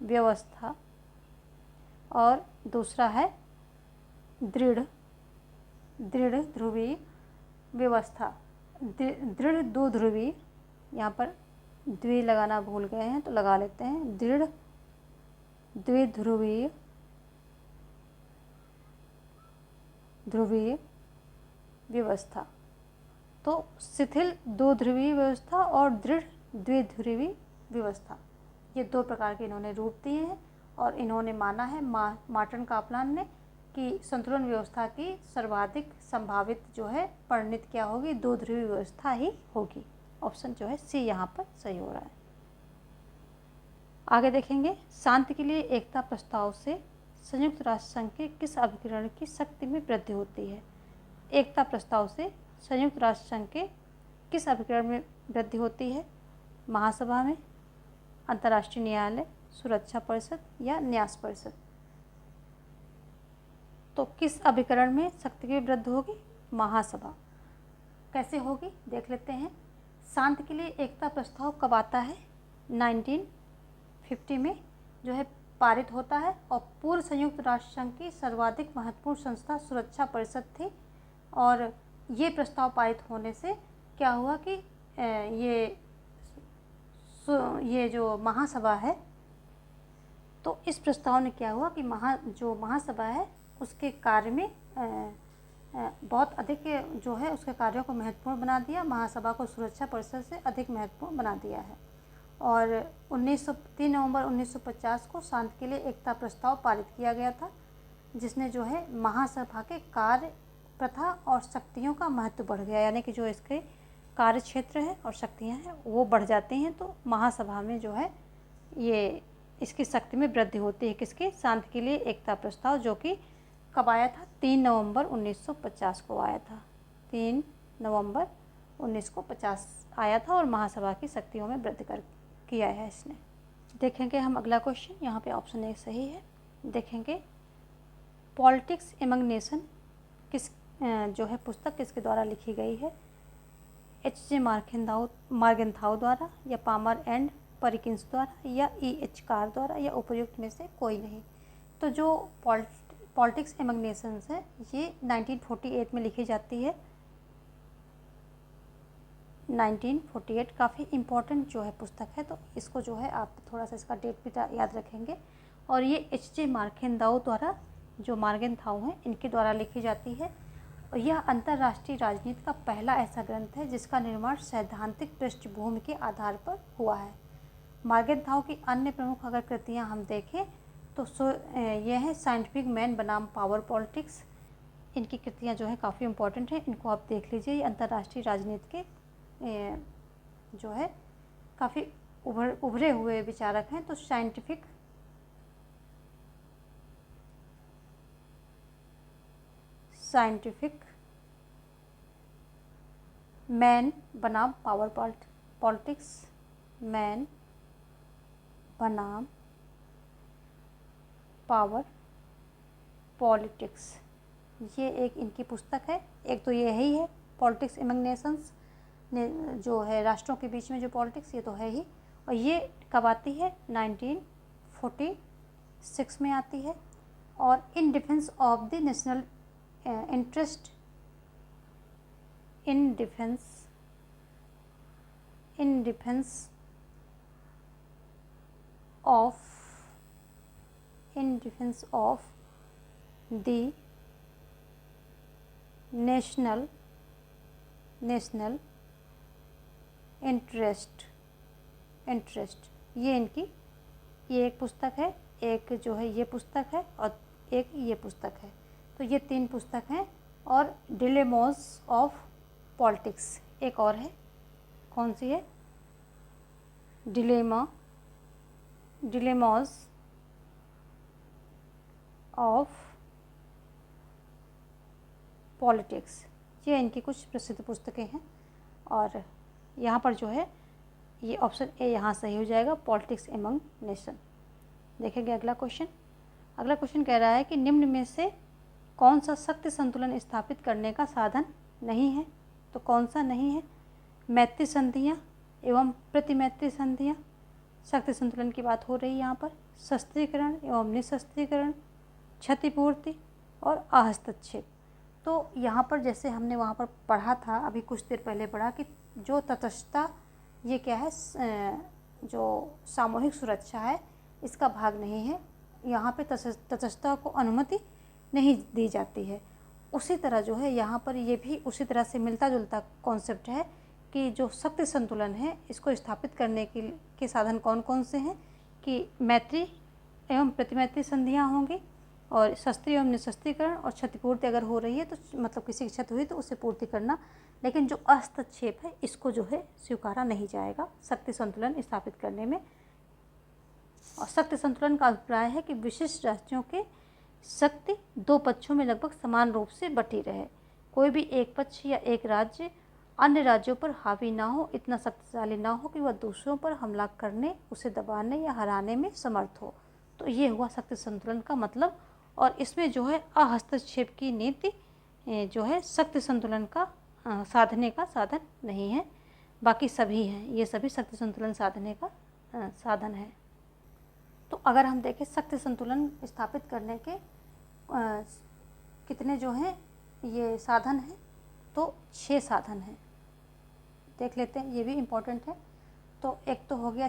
व्यवस्था और दूसरा है दृढ़ ध्रुवीय व्यवस्था। दृढ़ दो ध्रुवीय, यहाँ पर द्वि लगाना भूल गए हैं तो लगा लेते हैं, दृढ़ द्विध्रुवीय व्यवस्था। तो शिथिल दो ध्रुवीय व्यवस्था और दृढ़ द्विध्रुवीय व्यवस्था, ये दो प्रकार के इन्होंने रूप दिए हैं। और इन्होंने माना है मार्टिन कॉपलान ने कि संतुलन व्यवस्था की सर्वाधिक संभावित जो है परिणति क्या होगी, दो ध्रुवीय व्यवस्था ही होगी। ऑप्शन जो है सी यहाँ पर सही हो रहा है। आगे देखेंगे, शांति के लिए एकता प्रस्ताव से संयुक्त राष्ट्र संघ के किस अभिकरण की शक्ति में वृद्धि होती है? एकता प्रस्ताव से संयुक्त राष्ट्र संघ के किस अभिकरण में वृद्धि होती है? महासभा में, अंतर्राष्ट्रीय न्यायालय, सुरक्षा परिषद या न्यास परिषद। तो किस अभिकरण में शक्ति की वृद्धि होगी? महासभा। कैसे होगी देख लेते हैं। शांति के लिए एकता प्रस्ताव कब आता है? 1950 में जो है पारित होता है। और पूर्व संयुक्त राष्ट्र संघ की सर्वाधिक महत्वपूर्ण संस्था सुरक्षा परिषद थी। और ये प्रस्ताव पारित होने से क्या हुआ कि ये जो महासभा है, तो इस प्रस्ताव ने क्या हुआ कि जो महासभा है उसके कार्य में बहुत अधिक जो है उसके कार्यों को महत्वपूर्ण बना दिया। महासभा को सुरक्षा परिषद से अधिक महत्वपूर्ण बना दिया है। और 3 नवंबर 1950 को शांति के लिए एकता प्रस्ताव पारित किया गया था, जिसने जो है महासभा के कार्य प्रथा और शक्तियों का महत्व बढ़ गया, यानी कि जो इसके कार्य क्षेत्र है और शक्तियाँ हैं वो बढ़ जाती हैं। तो महासभा में जो है ये इसकी शक्ति में वृद्धि होती है। किसके? शांति के लिए एकता प्रस्ताव, जो कि कब आया था? 3 नवंबर 1950 को आया था। 3 नवंबर 1950 आया था और महासभा की शक्तियों में वृद्धि कर किया है इसने। देखेंगे हम अगला क्वेश्चन, यहाँ पे ऑप्शन ए सही है। देखेंगे पॉलिटिक्स एमंग नेशन किस जो है पुस्तक किसके द्वारा लिखी गई है? H.J. मार्गेंथाउ द्वारा, या पामर एंड परिकिंस द्वारा, या E.H. कार द्वारा, या उपयुक्त में से कोई नहीं। तो जो पॉलिटिक्स एमंग नेशंस है ये 1948 में लिखी जाती है। 1948 काफ़ी इम्पोर्टेंट जो है पुस्तक है, तो इसको जो है आप थोड़ा सा इसका डेट भी याद रखेंगे। और ये H.J. मार्गेंथाउ द्वारा, जो मार्गेंथाउ हैं इनके द्वारा लिखी जाती है। और यह अंतर्राष्ट्रीय राजनीति का पहला ऐसा ग्रंथ है जिसका निर्माण सैद्धांतिक पृष्ठभूमि के आधार पर हुआ है। मार्गेंथाउ की अन्य प्रमुख अगर कृतियाँ हम देखें तो यह है साइंटिफिक मैन बनाम पावर पॉलिटिक्स। इनकी कृतियाँ जो है काफ़ी इम्पोर्टेंट हैं, इनको आप देख लीजिए। ये अंतर्राष्ट्रीय राजनीति के जो है काफ़ी उभरे हुए विचारक हैं। तो साइंटिफिक मैन बनाम पावर पॉलिटिक्स, मैन बनाम पावर पॉलिटिक्स, ये एक इनकी पुस्तक है। एक तो ये ही है पॉलिटिक्स एमंग नेशंस, जो है राष्ट्रों के बीच में जो पॉलिटिक्स, ये तो है ही। और ये कब आती है? 1946 में आती है। और in defence of the national interest, in defence of the national interest, ये इनकी ये एक पुस्तक है, एक जो है ये पुस्तक है और एक ये पुस्तक है। तो ये 3 पुस्तक हैं। और डिलेमास ऑफ पॉलिटिक्स एक और है, कौन सी है? डिलेमास ऑफ पॉलिटिक्स, ये इनकी कुछ प्रसिद्ध पुस्तकें हैं। और यहाँ पर जो है ये ऑप्शन ए यहाँ सही हो जाएगा, पॉलिटिक्स एमंग नेशन। देखेंगे अगला क्वेश्चन। अगला क्वेश्चन कह रहा है कि निम्न में से कौन सा शक्ति संतुलन स्थापित करने का साधन नहीं है? तो कौन सा नहीं है? मैत्री संधियाँ एवं प्रतिमैत्री संधियाँ, शक्ति संतुलन की बात हो रही है यहाँ पर। शस्त्रीकरण एवं निशस्त्रीकरण, क्षतिपूर्ति और अहस्तक्षेप। तो यहाँ पर जैसे हमने वहाँ पर पढ़ा था, अभी कुछ देर पहले पढ़ा कि जो तटस्थता, ये क्या है? जो सामूहिक सुरक्षा है, इसका भाग नहीं है। यहाँ पे तटस्थता को अनुमति नहीं दी जाती है। उसी तरह जो है यहाँ पर ये भी उसी तरह से मिलता जुलता कॉन्सेप्ट है कि जो शक्ति संतुलन है इसको स्थापित करने के साधन कौन कौन से हैं? कि मैत्री एवं प्रतिमैत्री संधियाँ होंगी, और शस्त्री एवं निशस्त्रीकरण, और क्षतिपूर्ति अगर हो रही है तो मतलब किसी की क्षति हुई तो उसे पूर्ति करना। लेकिन जो हस्तक्षेप है इसको जो है स्वीकारा नहीं जाएगा शक्ति संतुलन स्थापित करने में। और शक्ति संतुलन का अभिप्राय है कि विशिष्ट राज्यों के शक्ति 2 पक्षों में लगभग समान रूप से बटी रहे। कोई भी एक पक्ष या एक राज्य अन्य राज्यों पर हावी ना हो, इतना शक्तिशाली ना हो कि वह दूसरों पर हमला करने, उसे दबाने या हराने में समर्थ हो। तो ये हुआ शक्ति संतुलन का मतलब। और इसमें जो है अहस्तक्षेप की नीति जो है शक्ति संतुलन का साधने का साधन नहीं है। बाकी सभी हैं, ये सभी शक्ति संतुलन साधने का साधन है। तो अगर हम देखें शक्ति संतुलन स्थापित करने के कितने जो हैं ये साधन हैं, तो 6 साधन हैं। देख लेते हैं, ये भी इम्पोर्टेंट है। तो एक तो हो गया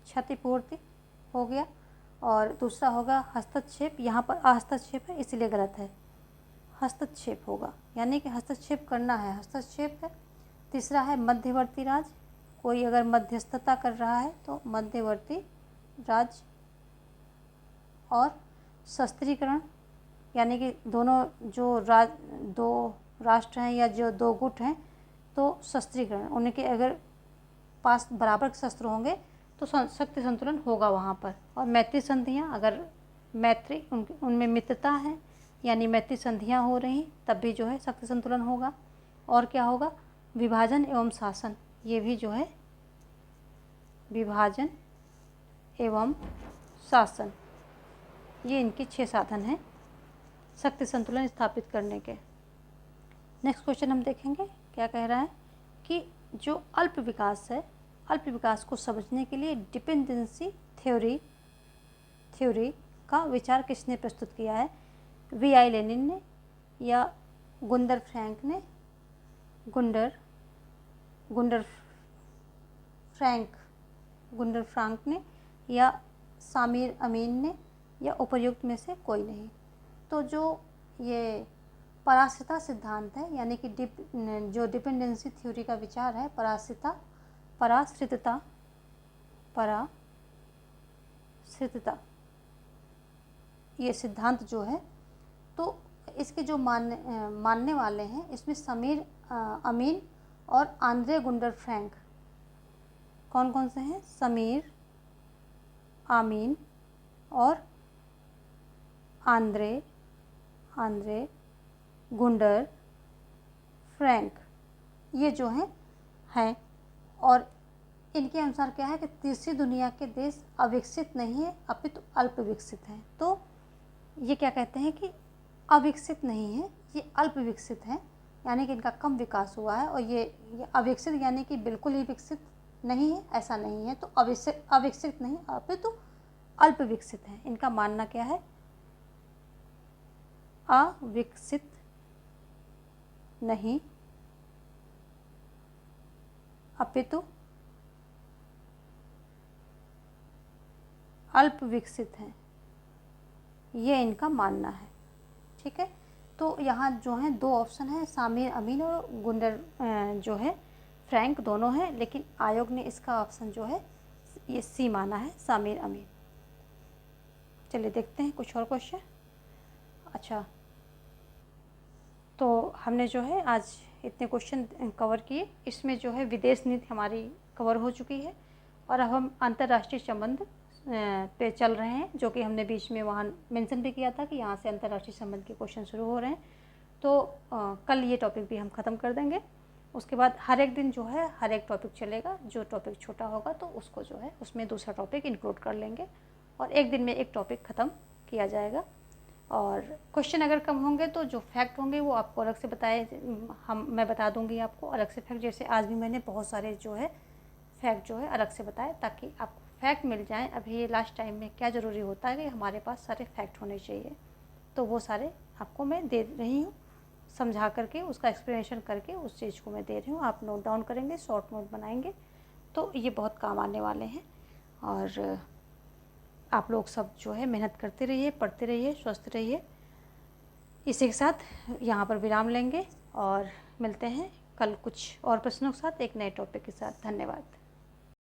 क्षतिपूर्ति हो गया, और दूसरा होगा हस्तक्षेप। यहाँ पर अहस्तक्षेप है इसलिए गलत है, हस्तक्षेप होगा, यानी कि हस्तक्षेप करना है, हस्तक्षेप है। तीसरा है मध्यवर्ती राज्य, कोई अगर मध्यस्थता कर रहा है तो मध्यवर्ती राज्य। और शस्त्रीकरण यानी कि दो राष्ट्र हैं या जो दो गुट हैं तो शस्त्रीकरण, उनके अगर पास बराबर के शस्त्र होंगे तो शक्ति संतुलन होगा वहाँ पर। और मैत्री संधियाँ, अगर मैत्री उनमें मित्रता है यानी मैत्री संधियाँ हो रही तब भी जो है शक्ति संतुलन होगा। और क्या होगा, विभाजन एवं शासन, ये भी जो है विभाजन एवं शासन, ये इनके 6 साधन हैं शक्ति संतुलन स्थापित करने के। नेक्स्ट क्वेश्चन हम देखेंगे क्या कह रहा है कि जो अल्प विकास है, अल्प विकास को समझने के लिए डिपेंडेंसी थ्योरी का विचार किसने प्रस्तुत किया है? V.I. लेनिन ने या गुंडर फ्रांक ने या सामिर अमीन ने या उपर्युक्त में से कोई नहीं। तो जो ये पराश्रिता सिद्धांत है यानी कि जो डिपेंडेंसी थ्योरी का विचार है, पराश्रितता ये सिद्धांत जो है, तो इसके जो मानने वाले हैं इसमें समीर अमीन और आंद्रे गुंडर फ्रैंक, कौन कौन से हैं? समीर अमीन और आंद्रे गुंडर फ्रैंक, ये जो हैं। और इनके अनुसार क्या है कि तीसरी दुनिया के देश अविकसित नहीं है अपितु अल्प विकसित हैं। तो ये क्या कहते हैं कि अविकसित नहीं है, ये अल्प विकसित हैं, यानी कि इनका कम विकास हुआ है। और ये अविकसित यानी कि बिल्कुल ही विकसित नहीं है, ऐसा नहीं है। तो अविकसित नहीं अपितु अल्प विकसित हैं। इनका मानना क्या है? अविकसित नहीं अपितु अल्प विकसित हैं, ये इनका मानना है। ठीक है, तो यहाँ जो है 2 ऑप्शन है, सामिर अमीन और गुंडर जो है फ्रैंक, दोनों हैं, लेकिन आयोग ने इसका ऑप्शन जो है ये सी माना है, सामिर अमीन। चलिए देखते हैं कुछ और क्वेश्चन। अच्छा, तो हमने जो है आज इतने क्वेश्चन कवर किए, इसमें जो है विदेश नीति हमारी कवर हो चुकी है और अब हम अंतर्राष्ट्रीय संबंध पे चल रहे हैं, जो कि हमने बीच में वहाँ मेंशन भी किया था कि यहाँ से अंतर्राष्ट्रीय संबंध के क्वेश्चन शुरू हो रहे हैं। तो कल ये टॉपिक भी हम ख़त्म कर देंगे। उसके बाद हर एक दिन जो है हर एक टॉपिक चलेगा, जो टॉपिक छोटा होगा तो उसको जो है उसमें दूसरा टॉपिक इंक्लूड कर लेंगे और एक दिन में एक टॉपिक ख़त्म किया जाएगा। और क्वेश्चन अगर कम होंगे तो जो फैक्ट होंगे वो आपको अलग से मैं बता दूंगी आपको अलग से फैक्ट। जैसे आज भी मैंने बहुत सारे जो है फैक्ट जो है अलग से बताए ताकि आपको फैक्ट मिल जाएं। अभी ये लास्ट टाइम में क्या ज़रूरी होता है कि हमारे पास सारे फैक्ट होने चाहिए, तो वो सारे आपको मैं दे रही हूँ, समझा करके उसका एक्सप्लेनेशन करके उस चीज़ को मैं दे रही हूँ। आप नोट डाउन करेंगे, शॉर्ट नोट बनाएंगे तो ये बहुत काम आने वाले हैं। और आप लोग सब जो है मेहनत करते रहिए, पढ़ते रहिए, स्वस्थ रहिए। इसी के साथ यहाँ पर विराम लेंगे और मिलते हैं कल कुछ और प्रश्नों के साथ, एक नए टॉपिक के साथ। धन्यवाद।